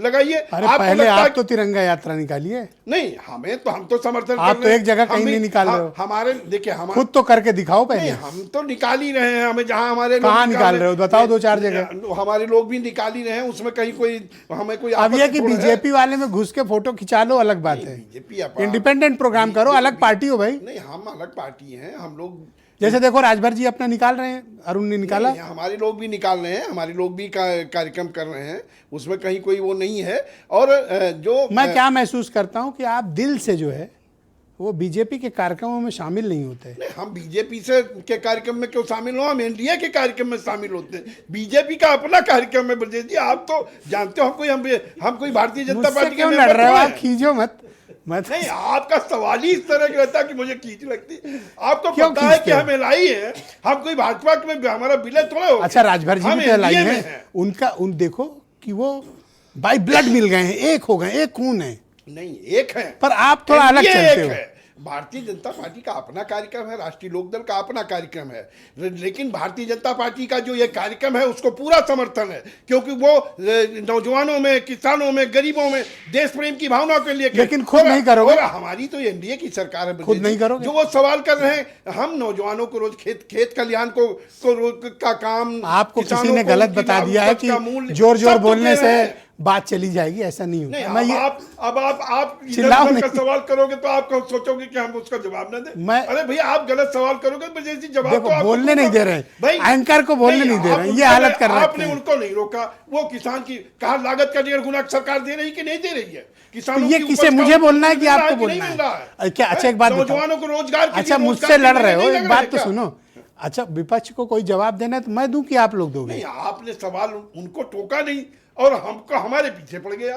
लगाइए। अरे पहले आप तो तिरंगा यात्रा निकालिए। नहीं, हम तो समर्थन आप तो एक जगह कहीं नहीं निकाल रहे हो। हमारे देखिए, हम खुद तो करके दिखाओ पहले। हम तो निकाल ही रहे हैं, हमें जहां हमारे कहाँ निकाल रहे हो बताओ, 2-4 जगह हमारे लोग भी निकाल ही रहे हैं, उसमें कहीं कोई हमें कोई अब ये कि बीजेपी वाले में घुस के फोटो खिंचा लो, अलग बात है। बीजेपी इंडिपेंडेंट प्रोग्राम करो, अलग पार्टी हो भाई। नहीं, हम अलग पार्टी हैं, हम लोग जैसे देखो राजभर जी अपना निकाल रहे हैं, अरुण ने निकाला, हमारे लोग भी निकाल रहे हैं, हमारे लोग भी कार्यक्रम कर रहे हैं, उसमें कहीं कोई वो नहीं है। और जो मैं क्या महसूस करता हूं कि आप दिल से जो है वो बीजेपी के कार्यक्रमों में शामिल नहीं होते। नहीं, हम बीजेपी से के कार्यक्रम में क्यों शामिल हो? हम एनडीए के कार्यक्रम में शामिल होते हैं। बीजेपी का अपना कार्यक्रम है। ब्रजेश जी, आप तो जानते हो हम कोई भारतीय जनता पार्टी क्यों लड़ रहे हो? आप खींचो मत। नहीं, आपका सवाल ही इस तरह का रहता है कि मुझे खींच लगती। आपको पता है कि हमें लाई है, हम कोई भाजपा में हमारा विलय थोड़ा हो। अच्छा, राजभर जी भी लाई है, उन देखो कि वो बाय ब्लड मिल गए हैं, एक हो गए, एक खून है। नहीं, एक है, पर आप थोड़ा अलग चलते हो। भारतीय जनता पार्टी का अपना कार्यक्रम है, राष्ट्रीय लोकदल का अपना कार्यक्रम है, लेकिन भारतीय जनता पार्टी का जो ये कार्यक्रम है उसको पूरा समर्थन है, क्योंकि वो नौजवानों में, किसानों में, गरीबों में देश प्रेम की भावना के लिए। लेकिन खुद नहीं करोगे। हमारी तो एनडीए की सरकार है, खुद नहीं करोगे। जो वो सवाल कर रहे हैं, हम नौजवानों को रोज खेत खलिहान का काम, आपको किसी ने गलत बता दिया है कि जोर जोर बोलने से बात चली जाएगी, ऐसा नहीं होता। मैं ये अब आप इधर का सवाल करोगे तो आप सोचोगे कि हम उसका जवाब न दें। अरे भैया, आप गलत सवाल करोगे तो जैसी जवाब देखो, तो बोलने नहीं दे रहे भाई, एंकर को बोलने नहीं दे रहे, ये हालत कर रहे हैं। आपने उनको नहीं रोका। वो किसान की कहा लागत का 1.5 गुना सरकार दे रही कि नहीं दे रही है? किसानों ये किसे, मुझे बोलना है कि आपको बोलना है? क्या? अच्छा, एक बात नौजवानों को रोजगार, अच्छा मुझसे लड़ रहे हो, एक बात तो सुनो। अच्छा, विपक्ष को कोई जवाब देना है तो मैं दूं कि आप लोग दोगे? नहीं, आपने सवाल उनको टोका नहीं और हमको हमारे पीछे पड़ गए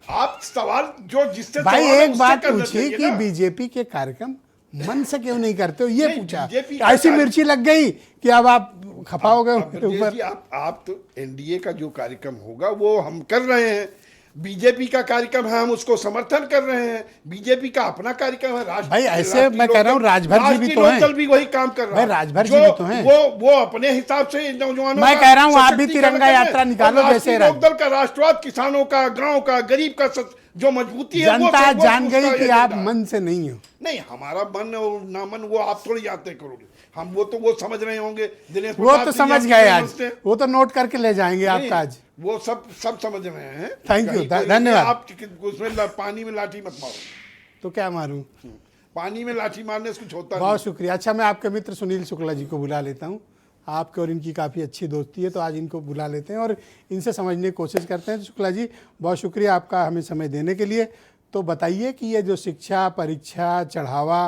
आप सवाल जो जिससे भाई एक बात पूछी कि बीजेपी के कार्यक्रम मन से क्यों नहीं करते हो, ये पूछा। ऐसी मिर्ची लग गई कि अब आप खफा हो गए ऊपर। आप तो एनडीए का जो कार्यक्रम होगा वो हम कर रहे हैं, बीजेपी का कार्यक्रम है, हम उसको समर्थन कर रहे हैं। बीजेपी का अपना कार्यक्रम है। भाई ऐसे मैं कह रहा हूँ, राजभर जी भी तो हैं, भी वही काम कर रहा है। राजभर जी भी तो हैं, वो अपने हिसाब से नौजवानों, मैं कह रहा हूँ आप भी तिरंगा यात्रा निकालो। जैसे लोकदल का राष्ट्रवाद, किसानों का, गांव का, गरीब का जो मजबूती है, जनता जान गई कि आप मन से नहीं हो। नहीं, हमारा मन और ना मन वो आप थोड़ी याद करोगे, हम वो समझ रहे होंगे। दिनेश वो तो समझ गए आज, वो तो नोट करके ले जाएंगे आपका आज। वो सब समझ रहे हैं। थैंक यू, धन्यवाद। आप उसमें पानी में लाठी मत मारो। तो क्या मारूं? पानी में लाठी मारने से कुछ होता नहीं। बहुत शुक्रिया। अच्छा, मैं आपके मित्र सुनील शुक्ला जी को बुला लेता हूं। आपके और इनकी काफ़ी अच्छी दोस्ती है, तो आज इनको बुला लेते हैं और इनसे समझने की कोशिश करते हैं। तो शुक्ला जी, बहुत शुक्रिया आपका हमें समय देने के लिए। तो बताइए कि ये जो शिक्षा, परीक्षा, चढ़ावा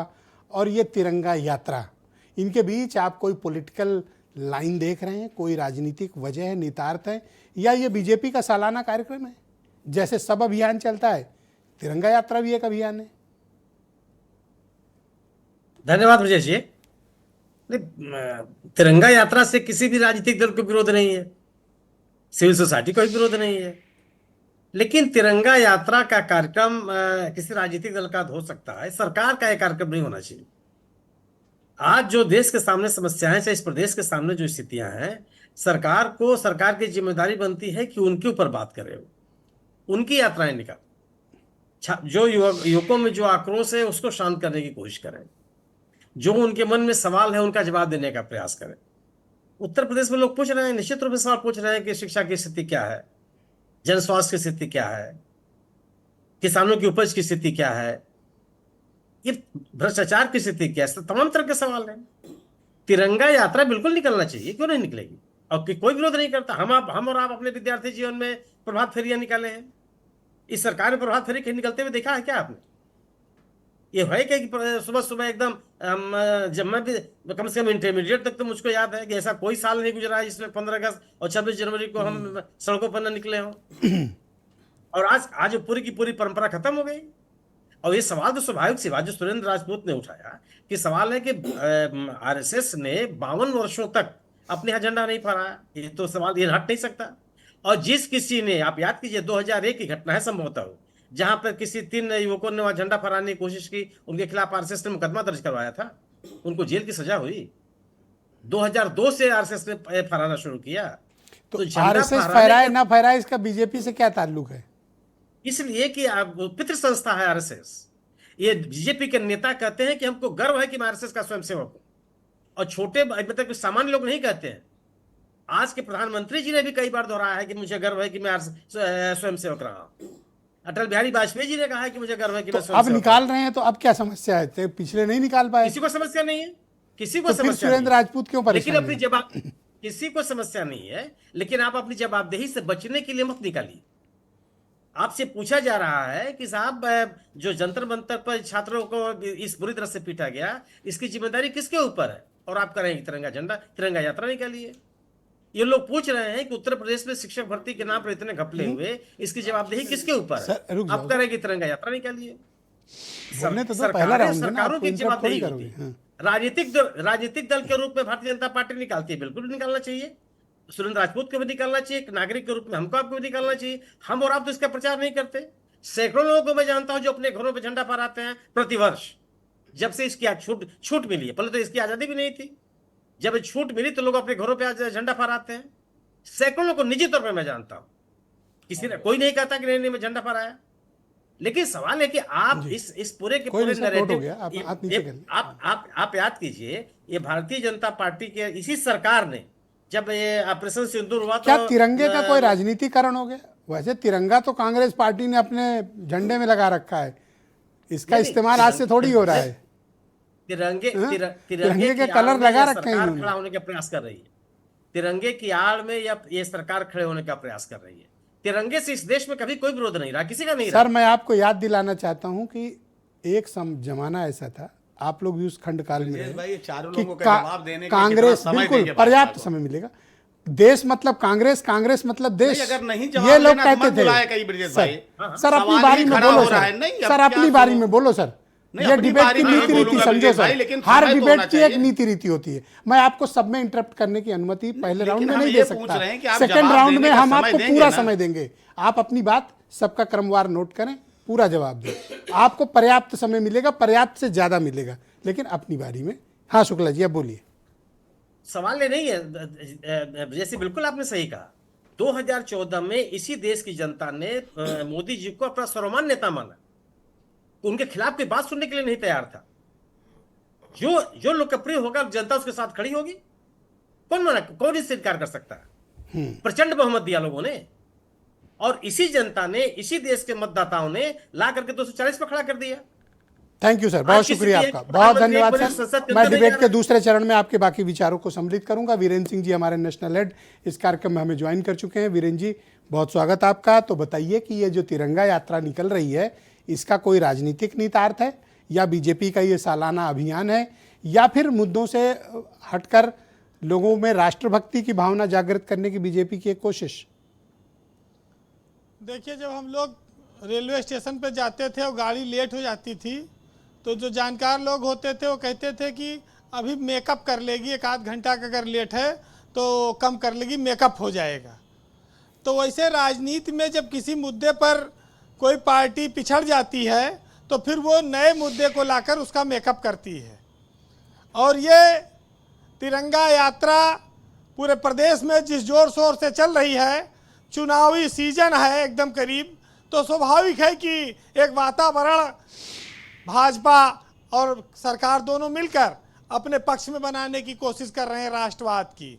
और ये तिरंगा यात्रा, इनके बीच आप कोई पॉलिटिकल लाइन देख रहे हैं? कोई राजनीतिक वजह है, निहितार्थ है, या ये बीजेपी का सालाना कार्यक्रम है? जैसे सब अभियान चलता है, तिरंगा यात्रा भी एक अभियान है। धन्यवाद ब्रजेश जी। तिरंगा यात्रा से किसी भी राजनीतिक दल को विरोध नहीं है, सिविल सोसाइटी को भी विरोध नहीं है, लेकिन तिरंगा यात्रा का कार्यक्रम किसी राजनीतिक दल का हो सकता है, सरकार का यह कार्यक्रम नहीं होना चाहिए। आज जो देश के सामने समस्याएं, चाहे इस प्रदेश के सामने जो स्थितियां हैं, सरकार की जिम्मेदारी बनती है कि उनके ऊपर बात करे। उनकी यात्राएं निकालें, जो युवकों में जो आक्रोश है उसको शांत करने की कोशिश करें, जो उनके मन में सवाल है उनका जवाब देने का प्रयास करें। उत्तर प्रदेश में लोग पूछ रहे हैं, निश्चित रूप से सवाल पूछ रहे हैं कि शिक्षा की स्थिति क्या है, जन स्वास्थ्य की स्थिति क्या है, किसानों की उपज की स्थिति क्या है, ये भ्रष्टाचार की स्थिति क्या है, तमाम तरह के सवाल हैं। तिरंगा यात्रा बिल्कुल निकलना चाहिए, क्यों नहीं निकलेगी? और कोई विरोध नहीं करता। हम और आप अपने विद्यार्थी जीवन में प्रभात फेरियां निकाले हैं, इस सरकार ने प्रभात फेरी कहीं निकलते हुए देखा है क्या आपने? ये है कि सुबह सुबह एकदम जब मैं भी कम से कम इंटरमीडिएट तक तो मुझको याद है कि ऐसा कोई साल नहीं गुजरा है जिसमें 15 अगस्त और 26 जनवरी को हम सड़कों पर न निकले हों। और आज पूरी की पूरी परंपरा खत्म हो गई। और ये सवाल तो स्वाभाविक सी बात जो सुरेंद्र राजपूत ने उठाया कि सवाल है कि आरएसएस ने 52 वर्षों तक अपने यहाँ झंडा नहीं फहराया, ये तो सवाल ये हट नहीं सकता। और जिस किसी ने, आप याद कीजिए 2001 की घटना है संभवतः, जहां पर किसी 3 युवकों ने वहां झंडा फहराने की कोशिश की, उनके खिलाफ आरएसएस ने मुकदमा दर्ज करवाया था, उनको जेल की सजा हुई। 2002 से आरएसएस ने फहराना शुरू किया। तो आरएसएस फहराए ना फहराए इसका बीजेपी से क्या ताल्लुक है? इसलिए कि पितृ संस्था है आरएसएस। ये बीजेपी के नेता कहते हैं कि हमको गर्व है कि मैं आरएसएस का स्वयंसेवक हूं, और छोटे मतलब सामान्य लोग नहीं कहते हैं। आज के प्रधानमंत्री जी ने भी कई बार दोहराया है कि मुझे गर्व है कि मैं स्वयंसेवक रहा हूं। अटल बिहारी वाजपेयी जी ने कहा है कि मुझे गर्व है कि मैं अब निकाल रहे हैं, तो अब क्या समस्या है? तो पिछले नहीं निकाल पाए, किसी को समस्या नहीं है, किसी को तो समस्या फिर सुरेंद्र राजपूत क्यों परेशान? लेकिन अपनी जवाब, किसी को समस्या नहीं है, लेकिन आप अपनी जवाबदेही से बचने के लिए मत निकालिए। आपसे पूछा जा रहा है कि साहब जो जंतर मंतर पर छात्रों को इस बुरी तरह से पीटा गया, इसकी जिम्मेदारी किसके ऊपर है? और आप करेंगे तिरंगा यात्रा निकालिए। ये लोग पूछ रहे हैं कि उत्तर प्रदेश में शिक्षक भर्ती के नाम पर इतने घपले हुए, इसकी जवाबदेही किसके ऊपर है? आप करेंगे तिरंगा यात्रा निकालिए। सरकारों की जवाबदेही होती है। राजनीतिक दल के रूप में भारतीय जनता पार्टी निकालती है, बिल्कुल निकालना चाहिए। सुरेंद्र राजपूत को भी निकालना चाहिए, एक नागरिक के रूप में हमको आपको भी निकालना चाहिए। हम और आप तो इसका प्रचार नहीं करते। सैकड़ों लोगों को मैं जानता हूं जो अपने घरों पर झंडा फहराते हैं प्रतिवर्ष। जब से इसकी छूट मिली है, पहले तो इसकी आजादी भी नहीं थी, जब छूट मिली तो लोग अपने घरों पे आज झंडा फहराते हैं। सैकड़ों को निजी तौर पे मैं जानता हूं, किसी ने कोई नहीं कहता कि नहीं मैं झंडा फहराया। लेकिन सवाल है कि आप इस पूरे के पूरे नैरेटिव आप याद कीजिए, ये भारतीय जनता पार्टी के इसी सरकार ने जब ये ऑपरेशन सिंदूर हुआ, क्या तिरंगे का कोई राजनीतिकरण हो गया? वैसे तिरंगा तो कांग्रेस पार्टी ने अपने झंडे में लगा रखा है, इसका इस्तेमाल आज से थोड़ी हो रहा है। तिरंगे के कलर लगा रखे हैं, खड़ा होने का प्रयास कर रही है। तिरंगे की आड़ में या ये सरकार खड़े होने का प्रयास कर रही है। तिरंगे से इस देश में कभी कोई विरोध नहीं रहा, किसी का नहीं रहा। सर मैं आपको याद दिलाना चाहता हूं कि एक जमाना ऐसा था, आप लोग भी उस खंड काल में रहे, कि कांग्रेस, बिल्कुल पर्याप्त समय मिलेगा, देश मतलब कांग्रेस, कांग्रेस मतलब देश, अगर नहीं ये लोग कहते थे। सर अपनी बारी में बोलो सर, अपनी बारी में बोलो सर। ये डिबेट की नीति रीति समझो सर, हर डिबेट की एक नीति रीति होती है। मैं आपको सब में इंटरप्ट करने की अनुमति पहले राउंड में नहीं दे सकता, सेकंड राउंड में हम आपको पूरा समय देंगे। आप अपनी बात सबका क्रमवार नोट करें, पूरा जवाब दें, आपको पर्याप्त समय मिलेगा, पर्याप्त से ज्यादा मिलेगा, लेकिन अपनी बारी में। हाँ शुक्ला जी अब बोलिए। सवाल ये नहीं है, जैसे बिल्कुल आपने सही कहा, 2014 में इसी देश की जनता ने मोदी जी को अपना सर्वमान्य नेता माना, उनके खिलाफ कोई बात सुनने के लिए नहीं तैयार था। जो लोकप्रिय होगा जनता उसके साथ खड़ी होगी। कौन इससे इनकार कर सकता है? प्रचंड बहुमत दिया लोगों ने, और इसी जनता ने, इसी देश के मतदाताओं ने ला करके 240 पर खड़ा कर दिया। थैंक यू सर, बहुत शुक्रिया आपका, बहुत धन्यवाद सर। मैं डिबेट के दूसरे चरण में आपके बाकी विचारों को सम्मिलित करूंगा। वीरेंद्र सिंह जी हमारे नेशनल हेड इस कार्यक्रम में हमें ज्वाइन कर चुके हैं। वीरेंद्र जी बहुत स्वागत आपका। तो बताइए कि ये जो तिरंगा यात्रा निकल रही है, इसका कोई राजनीतिक निहितार्थ है, या बीजेपी का ये सालाना अभियान है, या फिर मुद्दों से हटकर लोगों में राष्ट्रभक्ति की भावना जागृत करने की बीजेपी की एक कोशिश? देखिए, जब हम लोग रेलवे स्टेशन पर जाते थे और गाड़ी लेट हो जाती थी, तो जो जानकार लोग होते थे वो कहते थे कि अभी मेकअप कर लेगी, 1 आध घंटा का अगर लेट है तो कम कर लेगी, मेकअप हो जाएगा। तो वैसे राजनीति में जब किसी मुद्दे पर कोई पार्टी पिछड़ जाती है तो फिर वो नए मुद्दे को लाकर उसका मेकअप करती है। और ये तिरंगा यात्रा पूरे प्रदेश में जिस जोर शोर से चल रही है, चुनावी सीजन है एकदम करीब, तो स्वाभाविक है कि एक वातावरण भाजपा और सरकार दोनों मिलकर अपने पक्ष में बनाने की कोशिश कर रहे हैं राष्ट्रवाद की।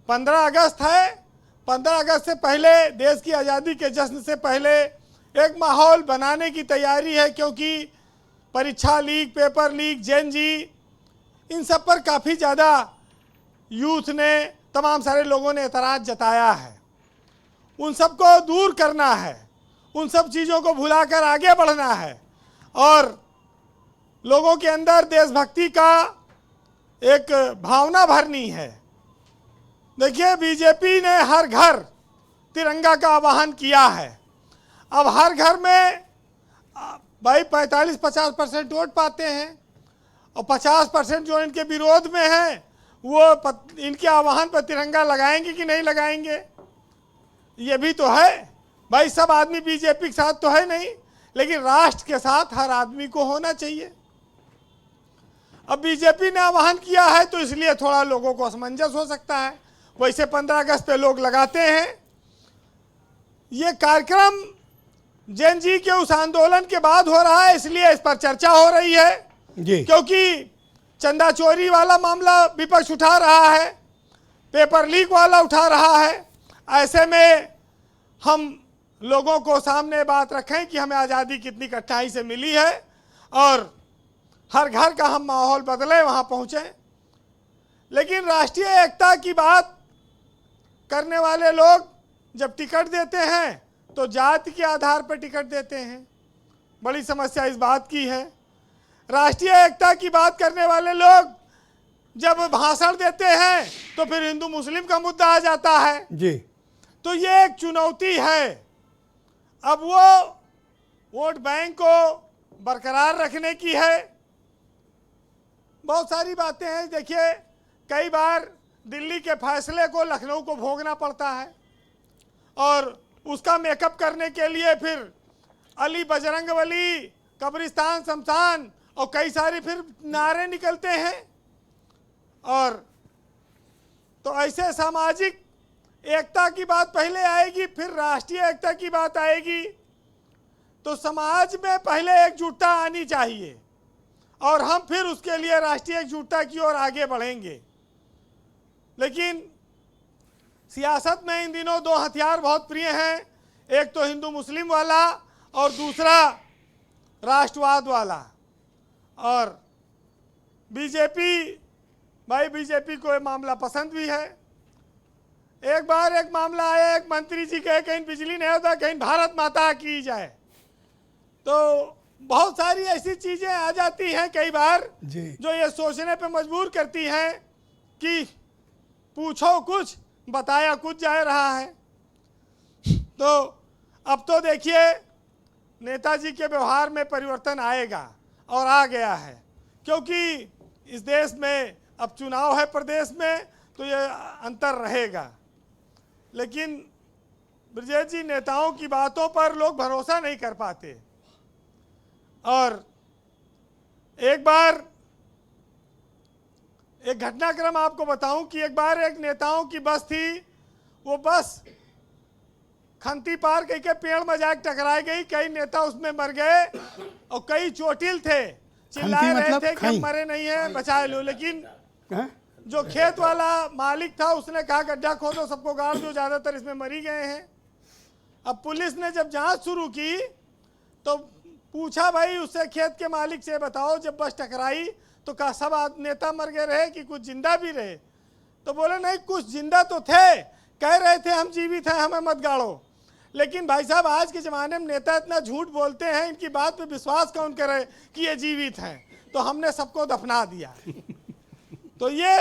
15 अगस्त है, 15 अगस्त से पहले, देश की आज़ादी के जश्न से पहले एक माहौल बनाने की तैयारी है, क्योंकि परीक्षा लीक, पेपर लीक, जेन जी, इन सब पर काफ़ी ज़्यादा यूथ ने, तमाम सारे लोगों ने एतराज़ जताया है। उन सब को दूर करना है, उन सब चीज़ों को भुलाकर आगे बढ़ना है और लोगों के अंदर देशभक्ति का एक भावना भरनी है। देखिए, बीजेपी ने हर घर तिरंगा का आह्वान किया है। अब हर घर में भाई 45-50% वोट पाते हैं और 50% जो इनके विरोध में हैं वो इनके आह्वान पर तिरंगा लगाएंगे कि नहीं लगाएंगे, ये भी तो है भाई। सब आदमी बीजेपी के साथ तो है नहीं, लेकिन राष्ट्र के साथ हर आदमी को होना चाहिए। अब बीजेपी ने आह्वान किया है तो इसलिए थोड़ा लोगों को असमंजस हो सकता है, वैसे 15 अगस्त पे लोग लगाते हैं। ये कार्यक्रम जैन जी के उस आंदोलन के बाद हो रहा है, इसलिए इस पर चर्चा हो रही है जी। क्योंकि चंदा चोरी वाला मामला विपक्ष उठा रहा है, पेपर लीक वाला उठा रहा है। ऐसे में हम लोगों को सामने बात रखें कि हमें आज़ादी कितनी कठिनाई से मिली है और हर घर का हम माहौल बदले, वहाँ पहुँचें। लेकिन राष्ट्रीय एकता की बात करने वाले लोग जब टिकट देते हैं तो जाति के आधार पर टिकट देते हैं। बड़ी समस्या इस बात की है। राष्ट्रीय एकता की बात करने वाले लोग जब भाषण देते हैं तो फिर हिंदू मुस्लिम का मुद्दा आ जाता है जी। तो ये एक चुनौती है। अब वो वोट बैंक को बरकरार रखने की है। बहुत सारी बातें हैं। देखिए, कई बार दिल्ली के फैसले को लखनऊ को भोगना पड़ता है और उसका मेकअप करने के लिए फिर अली बजरंगबली, कब्रिस्तान, शमशान और कई सारे फिर नारे निकलते हैं। और तो ऐसे सामाजिक एकता की बात पहले आएगी, फिर राष्ट्रीय एकता की बात आएगी। तो समाज में पहले एकजुटता आनी चाहिए और हम फिर उसके लिए राष्ट्रीय एकजुटता की ओर आगे बढ़ेंगे। लेकिन सियासत में इन दिनों दो हथियार बहुत प्रिय हैं, एक तो हिंदू मुस्लिम वाला और दूसरा राष्ट्रवाद वाला। और बीजेपी, भाई बीजेपी को ये मामला पसंद भी है। एक बार एक मामला आया, एक मंत्री जी कहे कहीं बिजली नहीं होता, कहीं भारत माता की जाए। तो बहुत सारी ऐसी चीज़ें आ जाती हैं कई बार जो ये सोचने पे मजबूर करती हैं कि पूछो कुछ, बताया कुछ जा रहा है। तो अब तो देखिए, नेताजी के व्यवहार में परिवर्तन आएगा और आ गया है, क्योंकि इस देश में अब चुनाव है प्रदेश में, तो ये अंतर रहेगा। लेकिन ब्रजेश जी, नेताओं की बातों पर लोग भरोसा नहीं कर पाते। और एक बार एक घटनाक्रम आपको बताऊं कि एक बार एक नेताओं की बस थी, वो बस खंती पार कई के पेड़ में जाकर टकराई गई। कई नेता उसमें मर गए और कई चोटिल थे, चिल्ला रहे थे कि हम मरे नहीं हैं, बचा लो। लेकिन जो खेत वाला मालिक था उसने कहा गड्ढा खोदो, सबको गाड़ दो, ज़्यादातर इसमें मरी गए हैं। अब पुलिस ने जब जांच शुरू की तो पूछा, भाई उससे खेत के मालिक से बताओ, जब बस टकराई तो कहा सब नेता मर गए रहे कि कुछ जिंदा भी रहे? तो बोले नहीं, कुछ जिंदा तो थे, कह रहे थे हम जीवित हैं, हमें मत गाड़ो। लेकिन भाई साहब, आज के ज़माने में नेता इतना झूठ बोलते हैं, इनकी बात पे विश्वास कौन करे कि ये जीवित हैं? तो हमने सबको दफना दिया। तो ये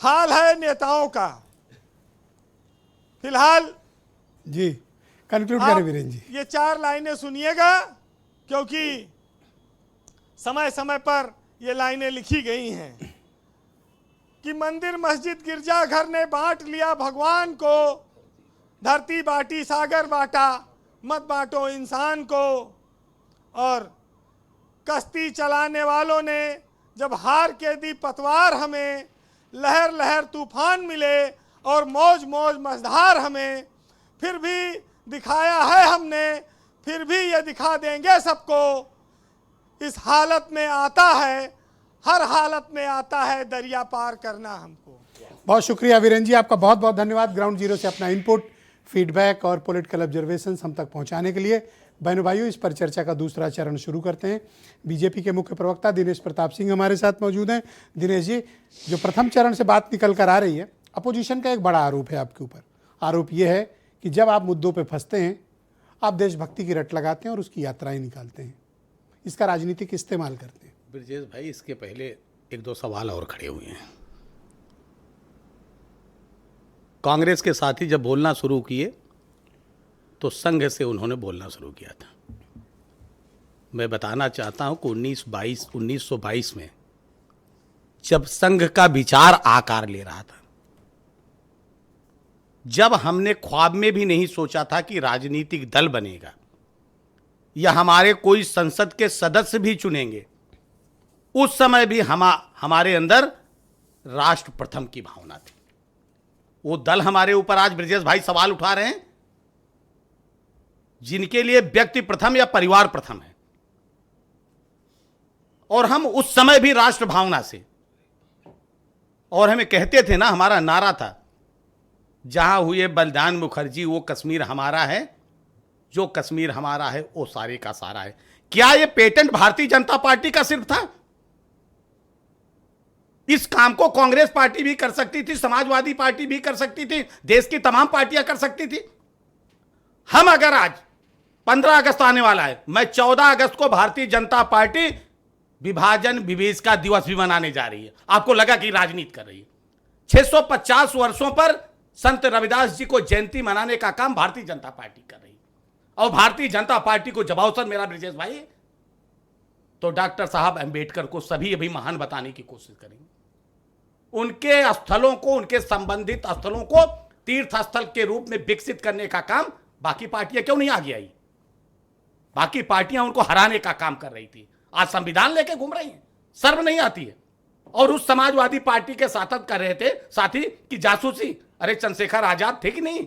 हाल है नेताओं का। फिलहाल जी, कंक्लूड करें वीरेंद्र जी। ये 4 लाइनें सुनिएगा, क्योंकि समय समय पर ये लाइनें लिखी गई हैं कि मंदिर मस्जिद गिरजाघर ने बांट लिया भगवान को, धरती बांटी सागर बांटा, मत बांटो इंसान को। और कश्ती चलाने वालों ने जब हार के दी पतवार हमें, लहर लहर तूफान मिले और मौज मौज मझधार हमें, फिर भी दिखाया है हमने फिर भी ये दिखा देंगे सबको, इस हालत में आता है, हर हालत में आता है दरिया पार करना हमको। बहुत शुक्रिया वीरेन जी, आपका बहुत बहुत धन्यवाद ग्राउंड जीरो से अपना इनपुट, फीडबैक और पॉलिटिकल ऑब्जर्वेशन हम तक पहुंचाने के लिए। बहनों भाइयों, इस पर चर्चा का दूसरा चरण शुरू करते हैं। बीजेपी के मुख्य प्रवक्ता दिनेश प्रताप सिंह हमारे साथ मौजूद हैं। दिनेश जी, जो प्रथम चरण से बात निकल कर आ रही है, अपोजिशन का एक बड़ा आरोप है आपके ऊपर। आरोप यह है कि जब आप मुद्दों पर फंसते हैं, आप देशभक्ति की रट लगाते हैं और उसकी यात्राएं निकालते हैं, इसका राजनीतिक इस्तेमाल करते हैं। ब्रजेश भाई, इसके पहले एक दो सवाल और खड़े हुए हैं। कांग्रेस के साथी जब बोलना शुरू किए तो संघ से उन्होंने बोलना शुरू किया था। मैं बताना चाहता हूं कि 1922 में जब संघ का विचार आकार ले रहा था, जब हमने ख्वाब में भी नहीं सोचा था कि राजनीतिक दल बनेगा या हमारे कोई संसद के सदस्य भी चुनेंगे, उस समय भी हमारे अंदर राष्ट्र प्रथम की भावना थी। वो दल हमारे ऊपर आज ब्रजेश भाई सवाल उठा रहे हैं, जिनके लिए व्यक्ति प्रथम या परिवार प्रथम है, और हम उस समय भी राष्ट्र भावना से, और हमें कहते थे ना, हमारा नारा था, जहां हुए बलिदान मुखर्जी वो कश्मीर हमारा है, जो कश्मीर हमारा है वो सारे का सारा है। क्या ये पेटेंट भारतीय जनता पार्टी का सिर्फ था? इस काम को कांग्रेस पार्टी भी कर सकती थी, समाजवादी पार्टी भी कर सकती थी, देश की तमाम पार्टियां कर सकती थी। हम अगर आज 15 अगस्त आने वाला है, मैं 14 अगस्त को भारतीय जनता पार्टी विभाजन विभेद दिवस भी मनाने जा रही है। आपको लगा कि राजनीति कर रही है? 650 वर्षों पर संत रविदास जी को जयंती मनाने का काम भारतीय जनता पार्टी कर रही है। और भारतीय जनता पार्टी को जब अवसर मेरा ब्रजेश भाई, तो डॉक्टर साहब अंबेडकर को सभी अभी महान बताने की कोशिश करेंगे। उनके स्थलों को, उनके संबंधित स्थलों को तीर्थ स्थल के रूप में विकसित करने का काम बाकी पार्टियां क्यों नहीं आगे आई? बाकी पार्टियां उनको हराने का काम कर रही थी। आज संविधान लेके घूम रही हैं, शर्म नहीं आती है। और उस समाजवादी पार्टी के साथ कर रहे थे साथी की जासूसी। अरे चंद्रशेखर आजाद थे कि नहीं?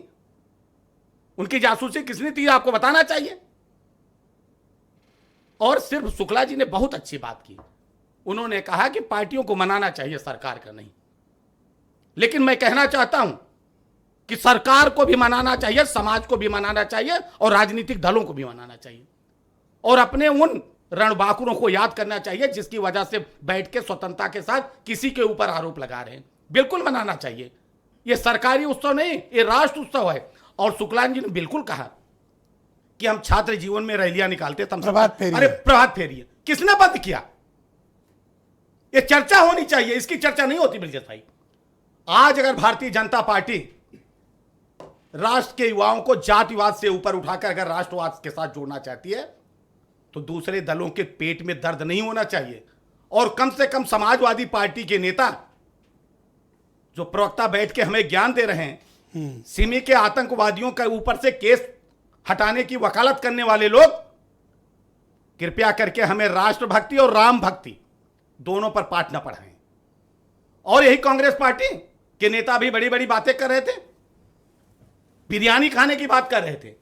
उनकी जासूसी किसने थी आपको बताना चाहिए। और सिर्फ शुक्ला जी ने बहुत अच्छी बात की, उन्होंने कहा कि पार्टियों को मनाना चाहिए, सरकार का नहीं। लेकिन मैं कहना चाहता हूं कि सरकार को भी मनाना चाहिए, समाज को भी मनाना चाहिए और राजनीतिक दलों को भी मनाना चाहिए, और अपने उन रणबांकुरों को याद करना चाहिए जिसकी वजह से बैठ के स्वतंत्रता के साथ किसी के ऊपर आरोप लगा रहे हैं। बिल्कुल मनाना चाहिए। यह सरकारी उत्सव नहीं, ये राष्ट्र उत्सव है। और शुक्ला जी ने बिल्कुल कहा कि हम छात्र जीवन में रैलियां निकालते, प्रभात फेरी। अरे प्रभात फेरी किसने बंद किया? ये चर्चा होनी चाहिए, इसकी चर्चा नहीं होती ब्रजेश भाई। आज अगर भारतीय जनता पार्टी राष्ट्र के युवाओं को जातिवाद से ऊपर उठाकर अगर राष्ट्रवाद के साथ जोड़ना चाहती है, तो दूसरे दलों के पेट में दर्द नहीं होना चाहिए। और कम से कम समाजवादी पार्टी के नेता जो प्रवक्ता बैठ के हमें ज्ञान दे रहे हैं, सिमी के आतंकवादियों के ऊपर से केस हटाने की वकालत करने वाले लोग, कृपया करके हमें राष्ट्रभक्ति और राम भक्ति दोनों पर पाठ न पढ़ाएं। और यही कांग्रेस पार्टी के नेता भी बड़ी बड़ी बातें कर रहे थे, बिरयानी खाने की बात कर रहे थे।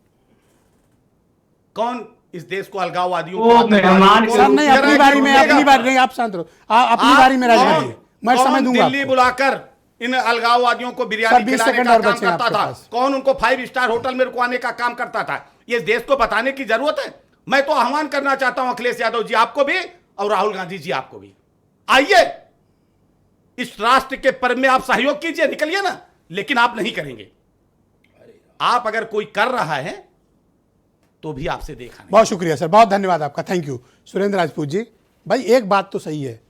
कौन इस देश को अलगाववादियों को नहीं, अपनी बारी में, अपनी बारी नहीं, आप शांत रहो, अपनी बारी में राजनीति मैं समय दूंगा। दिल्ली बुलाकर इन अलगाववादियों को बिरयानी खिलाने का काम करता था? कौन उनको 5 स्टार होटल में रुकवाने का काम करता था? ये देश को बताने की जरूरत है। मैं तो आह्वान करना चाहता हूं अखिलेश यादव जी आपको भी और राहुल गांधी जी आपको भी, आइए इस राष्ट्र के पर्व में आप सहयोग कीजिए, निकलिए ना। लेकिन आप नहीं करेंगे। आप अगर कोई कर रहा है तो भी आपसे देखा नहीं। बहुत शुक्रिया सर, बहुत धन्यवाद आपका, थैंक यू। सुरेंद्र राजपूत जी, भाई एक बात तो सही है,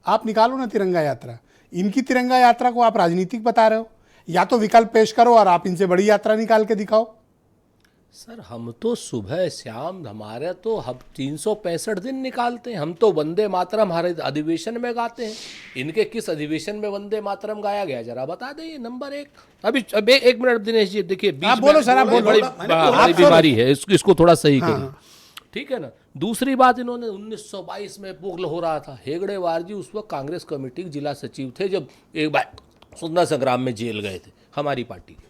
आप निकालो ना तिरंगा यात्रा। इनकी तिरंगा यात्रा को आप राजनीतिक बता रहे हो, या तो विकल्प पेश करो और आप इनसे बड़ी यात्रा निकाल के दिखाओ। सर हम तो सुबह शाम, हमारे तो हम 365 दिन निकालते हैं। हम तो वंदे मातरम हमारे अधिवेशन में गाते हैं। इनके किस अधिवेशन में वंदे मातरम गाया गया जरा बता दें। नंबर 1 अभी एक मिनट दिनेश जी, देखिए आप बोलो सर, आप बोलो, बड़ी बीमारी है, इसको थोड़ा सही करिए, ठीक है ना। दूसरी बात, इन्होंने 1922 में पुगल हो रहा था, हेगड़ेवार जी उस वक्त कांग्रेस कमेटी के जिला सचिव थे जब एक बार स्वतंत्रता संग्राम में जेल गए थे हमारी पार्टी के।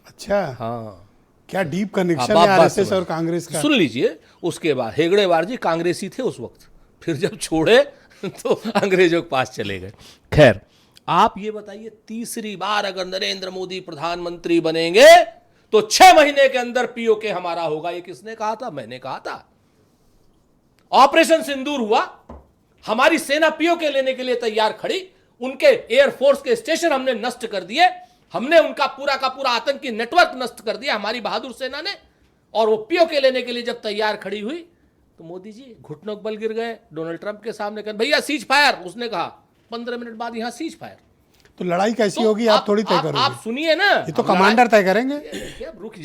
अच्छा, हाँ, क्या डीप कनेक्शन आप है बात आरएसएस समझ। और कांग्रेस का। सुन लीजिए, उसके बाद हेगड़ेवार जी कांग्रेसी थे उस वक्त, फिर जब छोड़े तो अंग्रेजों के पास चले गए। खैर, आप ये बताइए, तीसरी बार अगर नरेंद्र मोदी प्रधानमंत्री बनेंगे तो 6 महीने के अंदर पीओके हमारा होगा। ये किसने कहा था? मैंने कहा था। ऑपरेशन सिंदूर हुआ, हमारी सेना पीओके लेने के लिए तैयार खड़ी, उनके एयरफोर्स के स्टेशन हमने नष्ट कर दिए, हमने उनका पूरा का पूरा आतंकी नेटवर्क नष्ट कर दिया हमारी बहादुर सेना ने। और वो पीओके लेने के लिए जब तैयार खड़ी हुई तो मोदी जी घुटनों के बल गिर गए डोनाल्ड ट्रंप के सामने, कहा भैया सीज फायर। उसने कहा 15 मिनट बाद यहां सीज फायर। तो लड़ाई कैसी होगी आप थोड़ी तय करोगे? आप सुनिए ना, ये तो कमांडर तय करेंगे।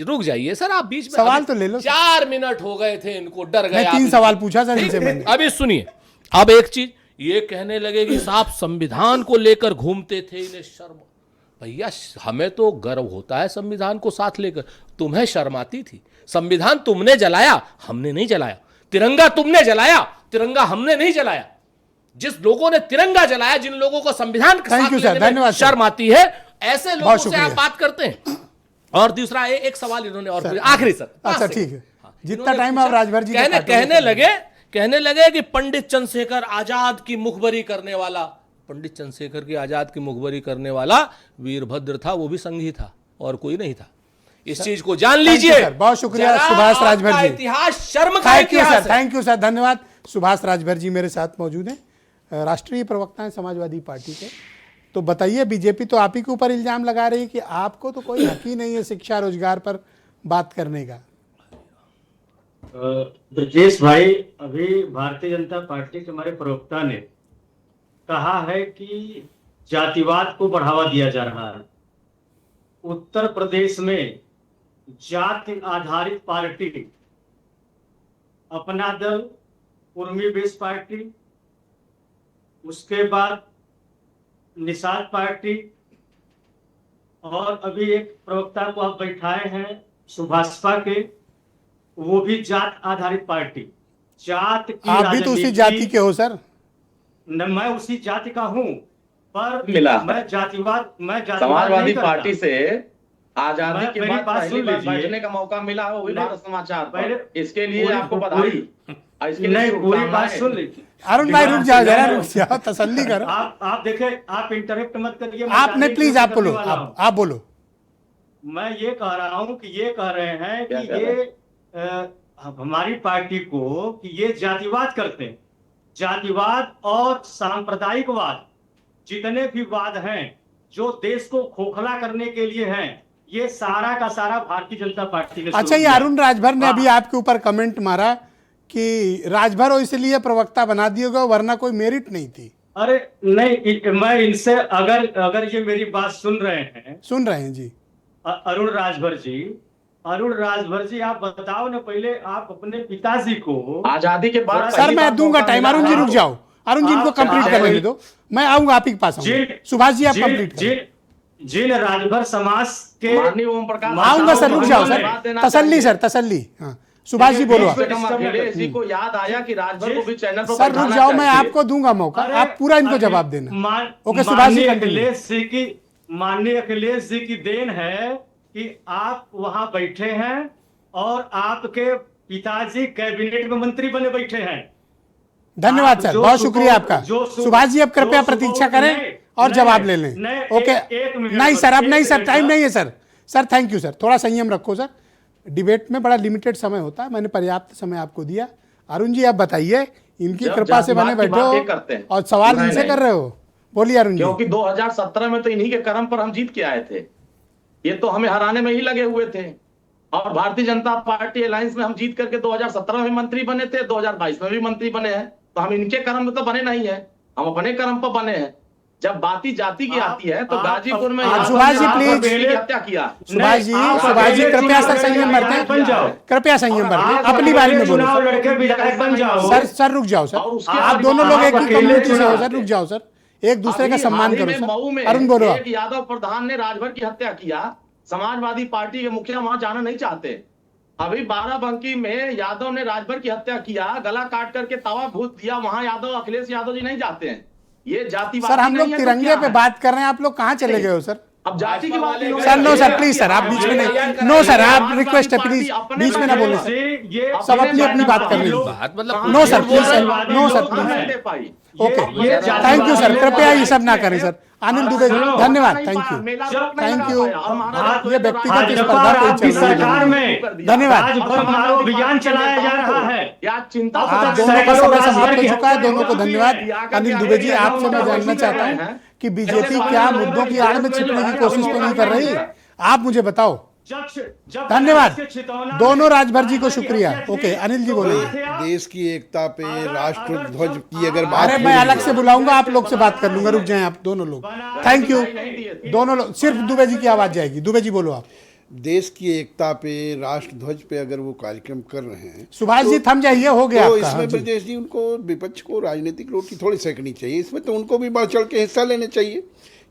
रुक जाइए सर, आप बीच में सवाल तो ले लो। 4 मिनट हो गए थे इनको, डर गए। 3 सवाल पूछा सर इनसे मैंने। अभी सुनिए, अब एक चीज ये कहने लगे कि साहब संविधान को लेकर घूमते थे, इन्हें शर्म। भैया हमें तो गर्व होता है संविधान को साथ लेकर, तुम्हें शर्म आती थी? संविधान तुमने जलाया, हमने नहीं जलाया। तिरंगा तुमने जलाया, तिरंगा हमने नहीं जलाया। जिस लोगों ने तिरंगा जलाया, जिन लोगों को संविधान के साथ लेने में शर्म आती है, ऐसे लोगों से आप बात करते हैं। और दूसरा एक सवाल इन्होंने और आखिरी सर, अच्छा ठीक है, जितना टाइम आप राजभर जी कहने लगे कि पंडित चंद्रशेखर आजाद की मुखबरी करने वाला, पंडित चंद्रशेखर की आजाद की मुखबरी करने वाला वीरभद्र था, वो भी संघी था और कोई नहीं था। इस चीज को जान लीजिए। बहुत शुक्रिया सुभाष राजभर जी। इतिहास शर्म का इतिहास है। थैंक यू सर, धन्यवाद। सुभाष राजभर जी मेरे साथ मौजूद हैं, राष्ट्रीय प्रवक्ता हैं समाजवादी पार्टी के। तो बताइए, बीजेपी तो आप ही के ऊपर इल्जाम लगा रही है कि आपको तो कोई हक ही नहीं है शिक्षा रोजगार पर बात करने का। ब्रजेश भाई, अभी भारतीय जनता पार्टी के हमारे प्रवक्ता ने कहा है कि जातिवाद को बढ़ावा दिया जा रहा है। उत्तर प्रदेश में जाति आधारित पार्टी, अपना दल, उर्मी बेस पार्टी, उसके बाद निषाद पार्टी, और अभी एक प्रवक्ता को आप बैठाए हैं सुभाषपा के, वो भी जात आधारित पार्टी। जात की आप भी तो उसी जाति के हो सर? न, मैं उसी जाति का हूं, पर मिला मैं जातिवाद समाजवादी पार्टी से आजादी के बाद बात पहली सुन बार लीजिए। बैठने का मौका मिला वो भी भारत समाचार पहले पर। इसके लिए आपको बधाई। नहीं, पूरी बात सुन लीजिए। अरुण भाई रुक जाओ जरा, रुक जाओ, तसल्ली करो। आप देखें, आप इंटरप्ट मत करिए। आपने प्लीज आप बोलो, आप बोलो। मैं ये कह रहा हूं कि ये कह रहे हैं कि ये हमारी पार्टी को कि ये जातिवाद करते हैं। जातिवाद और सांप्रदायिकवाद, जितने भी वाद हैं जो देश को खोखला करने के लिए हैं, ये सारा का सारा भारतीय जनता पार्टी ने। अच्छा, ये अरुण राजभर ने अभी आपके ऊपर कमेंट मारा कि राजभर हो इसलिए प्रवक्ता बना दिए गए, वरना कोई मेरिट नहीं थी। अरे नहीं, मैं इनसे अगर ये मेरी बात सुन रहे हैं जी अरुण राजभर जी, आप बताओ ना पहले, आप अपने पिताजी को आजादी के बाद सर मैं दूंगा टाइम। अरुण जी रुक जाओ, अरुण जी इनको कंप्लीट करने दो, मैं आऊंगा आप ही के पास। सुभाष जी आप कंप्लीट करें। जिन राजभर समाज के ओम प्रकाश आऊंगा सर, रुक जाओ सर, तसल्ली सर, तसल्ली। हाँ सुभाष जी बोलो। इसी को याद आया कि राजभर को भी चैनल पर सर रुक जाओ, मैं आपको दूंगा मौका, आप पूरा इनको जवाब देना। ओके सुभाष जी, माननीय अखिलेश जी की देन है कि आप वहां बैठे हैं और आपके पिताजी कैबिनेट में मंत्री बने बैठे हैं। धन्यवाद सर, बहुत शुक्रिया आपका। सुभाष जी अब कृपया प्रतीक्षा करें और जवाब ले लें। ओके नहीं सर, अब नहीं सर, टाइम नहीं है sir. Sir thank you sir, थोड़ा संयम रखो सर, डिबेट में बड़ा लिमिटेड समय होता है, मैंने पर्याप्त समय आपको दिया। अरुण जी आप बताइए, इनकी कृपा से बने बैठे हो और सवाल इनसे कर रहे हो, बोलिए अरुण जी। क्योंकि 2017 में तो इन्हीं के कर्म पर हम जीत के आए थे, ये तो हमें हराने में ही लगे हुए थे। और भारतीय जनता पार्टी अलायंस में हम जीत करके 2017 में मंत्री बने थे, 2022 में भी मंत्री बने हैं। तो हम इनके कर्म में तो बने नहीं है, हम अपने कर्म पर बने हैं। जब बाती जाति की आती है तो गाजीपुर में सुभाष जी प्लीज, हत्या किया। सुभाष जी कृपया सर संयम बरतें, कृपया संयम बरतें, अपनी बारी में बोलो। सर रुक जाओ सर, आप दोनों लोग एक ही कम्युनिटी से हो सर, रुक जाओ सर, एक दूसरे का सम्मान करो सर। अरुण बोलो। एक यादव प्रधान ने राजभर की हत्या किया, समाजवादी पार्टी के मुखिया वहां जाना नहीं चाहते। अभी बाराबंकी में यादव ने राजभर की हत्या किया, गला काट करके तवा भूत दिया, वहां यादव अखिलेश यादव जी नहीं जाते हैं। ये जातिवाद सर हम लोग तिरंगे पे बात कर रहे हैं, आप लोग कहाँ चले गए हो सर? अब जाति की बात नहीं sir no sir please sir आप बीच में नहीं, नो सर आप रिक्वेस्ट है प्लीज बीच में ना बोले सर, सब अपनी अपनी बात कर रहे हैं। बात मतलब no sir please sir, no sir please, okay thank you sir, कृपया ये सब ना करें सर। अनिल दुबे धन्यवाद, थैंक यू। ये व्यक्तिगत स्पर्धा कोई चल रही है, धन्यवाद। अभियान चलाया जा रहा है, आप दोनों का समय समाप्त हो चुका है, दोनों को धन्यवाद। अनिल दुबे जी आपसे मैं जानना चाहता हूँ कि बीजेपी क्या मुद्दों की आड़ में छिपने की कोशिश तो नहीं कर रही, आप मुझे बताओ। धन्यवाद दोनों राजभर जी को शुक्रिया। ओके अनिल जी बोलिए। देश की एकता पे राष्ट्र ध्वज की अगर बात, अरे मैं अलग से बुलाऊंगा, आप लोग से बात कर लूंगा, रुक जाएं आप दोनों लोग। थैंक यू दोनों लोग, सिर्फ दुबे जी की आवाज जाएगी। दुबे जी बोलो आप। देश की एकता पे राष्ट्र ध्वज पे अगर वो कार्यक्रम कर रहे हैं, सुभाष जी थम जाइए, हो गया तो आपका। इसमें ब्रजेश जी उनको विपक्ष को राजनीतिक रोटी थोड़ी सेकनी चाहिए, इसमें तो उनको भी बढ़ चढ़ के हिस्सा लेने चाहिए,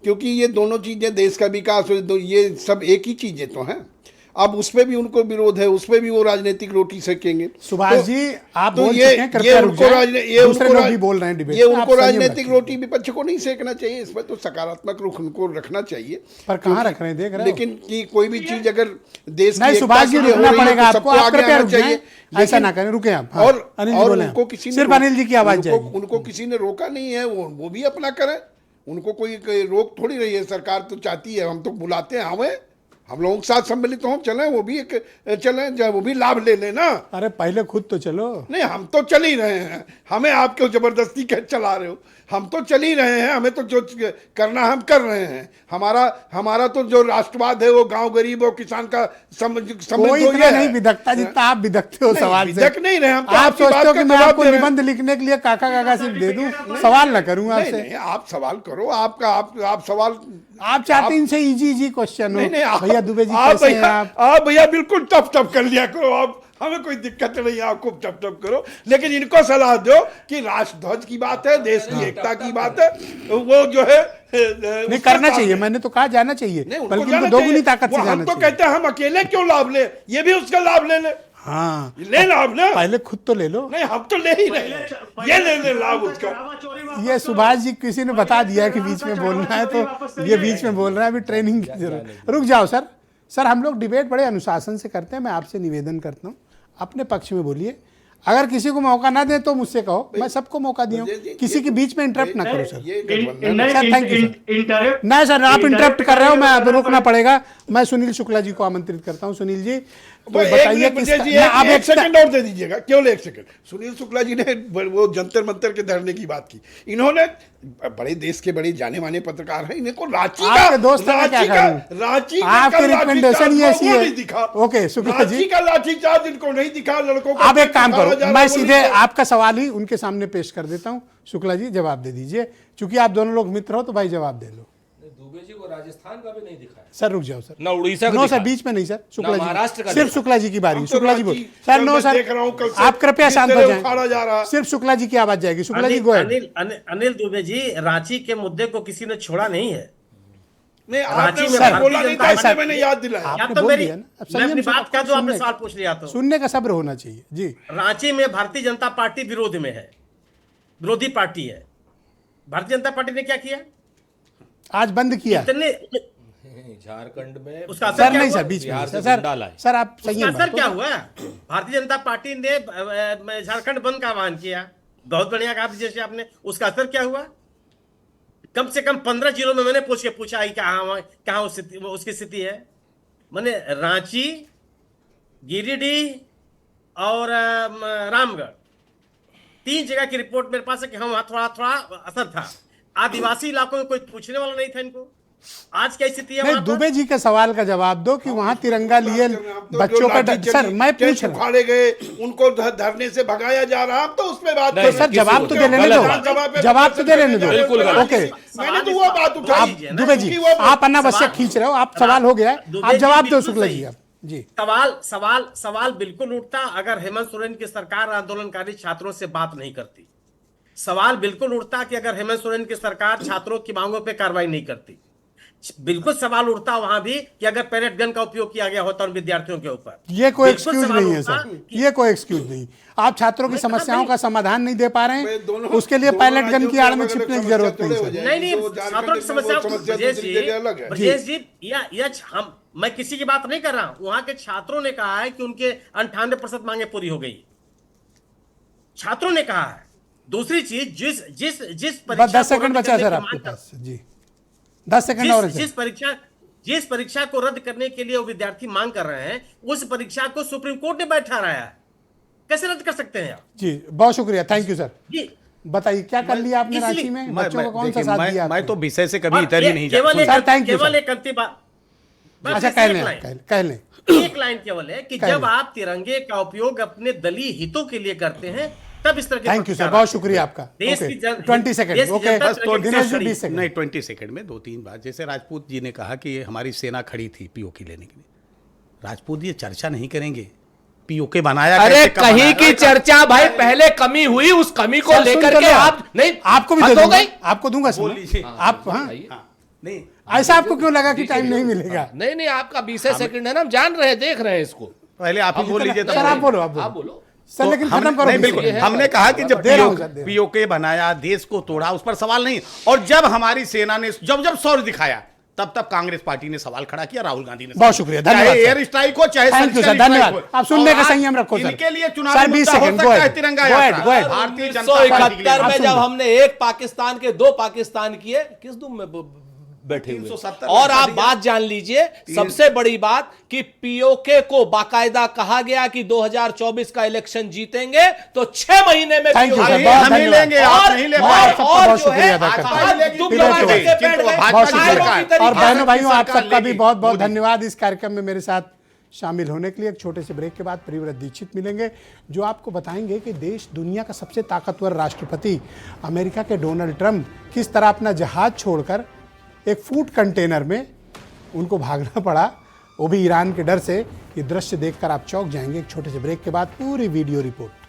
क्योंकि ये दोनों चीजें देश का विकास, ये सब एक ही चीजें तो हैं। अब उसमें भी उनको विरोध है, उसमें भी वो राजनीतिक रोटी सेकेंगे। सुभाष जी आप तो बोल ये चुके हैं, कृपया रुक जाएं। दूसरे लोग भी बोल रहे हैं डिबेट ये में, आप उनको संयम राजनीतिक रखिए। रोटी विपक्ष को नहीं सेकना चाहिए, इसमें तो सकारात्मक रुख उनको रखना चाहिए। पर कहाँ रख रहे हैं, देख रहे हो? लेकिन कि कोई भी चीज अगर देश नहीं की सुभाष जी एकता के लिए रुकना हो रही है, पड़ेगा तो आपको, सबको आप आगे कृपया आना रुक जाएं, चाहिए। ऐसा ना करें, रुके आप। हाँ, और अनिल जी और बोले उनको किसी ने सिर्फ अनिल जी की आवाज जाएगी। उनको किसी ने रोका नहीं है, वो भी अपना करें, उनको कोई रोक थोड़ी रही है। सरकार तो चाहती है, हम तो बुलाते हैं, हमें हम लोगों के साथ सम्मिलित हो, चलें, वो भी एक चलें, वो भी लाभ ले लेना। अरे पहले खुद तो चलो। नहीं हम तो चल ही रहे हैं, हमें आप क्यों जबरदस्ती कर चला रहे हो? हम तो चल ही रहे हैं, हमें तो जो करना हम कर रहे हैं। हमारा तो जो राष्ट्रवाद है वो गांव गरीब और किसान का कोई इतना नहीं विदकता जितना आप विदकते हो सवाल से। विदक नहीं रहे हम, तो आप आपकी सोचते बात हो का कि मैं जवाब आपको दे रहे हैं। निबंध लिखने के लिए काका सिर्फ दे दूं, सवाल ना करूं नहीं, आपसे। नहीं, आप सवाल करो, आप सवाल, आप चाहते हैं इनसे इजी क्वेश्चन हो। नहीं भैया दुबे जी कैसे हैं आप? आप भैया बिल्कुल टफ कर लिया करो, आप हमें कोई दिक्कत नहीं है, आप खूब टफ करो, लेकिन इनको सलाह दो कि राष्ट्र ध्वज की बात है, देश की एकता की बात है, वो जो है नहीं करना चाहिए, मैंने तो कहा जाना चाहिए, बल्कि इनको दोगुनी ताकत से जाना हम तो चाहिए। कहते हैं हम अकेले क्यों लाभ ले, ये भी उसका लाभ ले ले। हाँ ले लाभ ले, पहले खुद तो ले लो। नहीं हम तो ले ही रहे हैं, ये ले लाभ उसका। ये सुभाष जी किसी ने बता दिया कि बीच में बोलना है, तो ये बीच में बोल रहा है, अभी ट्रेनिंग की जरूरत। रुक जाओ सर हम लोग डिबेट बड़े अनुशासन से करते हैं, मैं आपसे निवेदन करता हूँ अपने पक्ष में बोलिए। अगर किसी को मौका ना दे तो मुझसे कहो, मैं सबको मौका दिया हूँ, किसी के बीच में इंटरप्ट ना करो sir. Sir thank you sir. नहीं सर आप इंटरप्ट कर रहे हो, मैं अब रोकना पड़ेगा। मैं सुनील शुक्ला जी को आमंत्रित करता हूँ। सुनील जी तो बताइए आप एक सेकंड और दे दीजिएगा, केवल एक सेकंड। सुनील शुक्ला जी ने वो जंतर मंतर के धरने की बात की, इन्होंने बड़े देश के बड़े जाने माने पत्रकार हैं, इनको रांची ओके शुक्ला जी का लाठीचार्ज इनको नहीं दिखा, लड़कों को। आप एक काम करो, मैं सीधे आपका सवाल ही उनके सामने पेश कर देता हूँ। शुक्ला जी जवाब दे दीजिए, चूंकि आप दोनों लोग मित्र हो तो भाई जवाब दे लो। दुबे जी को राजस्थान का भी नहीं दिखाया सर, रुक जाओ सर, ना उड़ीसा नो सर बीच में नहीं सर, शुक्ला महाराष्ट्र का जी सिर्फ शुक्ला जी की बारी। तो शुक्ला जी बोल सर। नो सर आप कृपया शांत हो जाएं, सिर्फ शुक्ला जी की आवाज जाएगी। Shukla ji go ahead. अनिल दुबे जी, रांची के मुद्दे को किसी ने छोड़ा नहीं है। नहीं रांची आपने में बोला नहीं था, भारतीय मैंने याद दिलाया। आपने तो बोल मेरी दिया ना, अब मैं अपनी संयम से बात कर दूं, आपने सुनने सवाल पूछ लिया तो सुनने का सब्र होना चाहिए जी। रांची में भारतीय जनता पार्टी विरोध में है, विरोधी पार्टी है। भारतीय जनता पार्टी ने क्या किया? आज बंद किया। इतने झारखंड में उसका असर सर क्या नहीं हुआ? सर बीच में बिहार से सर, गुंडा लाए। सर आप उसका संयम असर क्या हुआ? भारतीय जनता पार्टी ने झारखंड बंद का आह्वान किया, बहुत बढ़िया कहा जैसे आपने। उसका असर क्या हुआ? कम से कम 15 जिलों में मैंने पूछा कहाँ उसकी स्थिति है। मैंने रांची, गिरिडीह और रामगढ़, 3 जगह की रिपोर्ट मेरे पास है कि वहां थोड़ा असर था। आदिवासी इलाकों में कोई पूछने वाला नहीं था इनको। आज क्या स्थिति है? नहीं, दुबे जी के सवाल का जवाब दो कि वहां तिरंगा लिए बच्चों पर। सर मैं पूछ रहा हूं, उखाड़े गए, उनको धरने से भगाया जा रहा, अब तो उसमें बात तो सर जवाब तो दे लेने दो, जवाब तो दे लेने दो। ओके मैंने तो वो बात उठाई। आप दुबे जी आप अनावश्यक खींच रहे हो, आप सवाल हो गया है, आप जवाब दो शुक्ला जी। आप जी सवाल बिल्कुल उठता अगर हेमंत सोरेन की सरकार आंदोलनकारी छात्रों से बात नहीं करती। सवाल बिल्कुल उठता कि अगर हेमंत सोरेन की सरकार छात्रों की मांगों पर कार्रवाई नहीं करती। बिल्कुल सवाल उठता वहां भी कि अगर पैलेट गन का उपयोग किया गया होता उन विद्यार्थियों के ऊपर। ये कोई बिल्कुल एक्सक्यूज सवाल नहीं है उठता सर, ये कोई एक्सक्यूज नहीं। आप छात्रों की समस्याओं का समाधान नहीं दे पा रहे हैं, उसके लिए दोनों पैलेट गन राज्यों की की आड़ में अलग-अलग छिपने की समस्या जरूरत थोड़े नहीं हो सर। जाएगी। नहीं तो छात्रों झारखंड की में समस्या वो समस्या ब्रजेश दूसरी जी, जगह अलग है। ब्रजेश जी, या हम मैं किसी की बात नहीं कर रहा हूं। वहां के छात्रों ने कहा है कि उनके 98% मांगे पूरी हो गई, छात्रों ने कहा है। दूसरी चीज, जिस बस 10 सेकंड बचा है सर आपके पास जी, 10 सेकंड और है सर। जिस परीक्षा को रद्द करने के लिए वो विद्यार्थी मांग कर रहे हैं, उस परीक्षा को सुप्रीम कोर्ट ने बैठा रहा है, कैसे रद्द कर सकते हैं आप? जी बहुत शुक्रिया, थैंक यू सर। जी बताइए क्या कर लिया आपने इसलिए- रांची में, बच्चों को कौन सा देखिए, साथ दिया मैं आपने? तो विषय से कभी और इतर ही नहीं केवल जाता। सर, thank you, केवल sir. एक अंतिम बात, बस अच्छा एक कह लें, लाइन। कह लें। एक लाइन केवल है कि कह जब लें। आप तिरंगे का उपयोग अपने दलीय हितों के लिए करते हैं, तब इस तरह के थैंक यू सर, प्रचार बहुत आते हैं। शुक्रिया आपका। देश ओके, की जन- 20 सेकंड, देश की ओके, जनता बस तिरंगे के दिनेश जी साथ खड़ी 20 सेकंड। नहीं 20 सेकंड में 2-3 बात। जैसे राजपूत जी ने कहा कि ये हमारी सेना खड़ी थी पीओके लेने के लिए, राजपूत ये चर्चा नहीं करेंगे पीओके बनाया अरे कैसे, कब कहीं बनाया? की चर्चा भाई पहले कमी हुई, उस कमी को सर, लेकर सुन के चलो आप नहीं, आपको भी हद दे हो दूंगा, गई। आपको दूंगा बोल सर। लीजिए। आप हाँ, हाँ, नहीं ऐसा आपको क्यों लगा कि टाइम नहीं मिलेगा? नहीं नहीं, आपका 20 सेकंड है ना, हम जान रहे हैं, देख रहे हैं इसको। पहले आप ही बोल लीजिए सर आप बोलो, आप आप बोलो बोलो। सर, तो लेकिन हमने- खत्म करो नहीं, 20 बिल्कुल सेकंड। हमने कहा कि जब दे रहा हूं सर, दे रहा हूं। पीओके बनाया, देश को तोड़ा, उस पर सवाल नहीं। और जब हमारी सेना ने जब शौर्य दिखाया, तब कांग्रेस पार्टी ने सवाल खड़ा किया, राहुल गांधी ने। बहुत शुक्रिया, धन्यवाद चाहे सर। एयर स्ट्राइक हो, चाहे थैंक यू सर्जिकल सर, धन्यवाद। स्ट्राइक हो। आप सुनने और का आज संयम रखो सर। इनके लिए सर, चुनावी 20 मुद्दा हो सेकंड, सकता go है ahead, तिरंगा go ahead, यात्रा। go ahead। Bharatiya Janata party के लिए 1971 में आप जब सुन हमने एक पाकिस्तान के 2 पाकिस्तान किए, किस दुम में बैठे हुए? 370 और आप में बात जान लीजिए, सबसे बड़ी बात कि पीओके को बाकायदा कहा गया कि 2024 का इलेक्शन जीतेंगे तो 6 महीने में Thank you, POK sir, हम बहुत नहीं धन्यवाद। लेंगे, आप नहीं ले पाए। सबका और बहुत जो है, शुक्रिया अदा करता हूं। आज तुम विवेक जमाने भाई, के बैठ गए, भाजपा बहुत की शुक्रिया। सरकार। तरीके और से बहनों भाइयों, आप सरकार सबका भी लेगी, बहुत बहुत मोदी जी। धन्यवाद इस कार्यक्रम में मेरे साथ शामिल होने के लिए। एक छोटे से ब्रेक के बाद प्रियव्रत दीक्षित मिलेंगे, जो आपको बताएंगे कि देश दुनिया का सबसे ताकतवर राष्ट्रपति अमेरिका के डोनाल्ड ट्रंप किस तरह अपना जहाज छोड़कर एक फूड कंटेनर में उनको भागना पड़ा, वो भी ईरान के डर से। ये दृश्य देखकर आप चौंक जाएंगे। एक छोटे से ब्रेक के बाद पूरी वीडियो रिपोर्ट।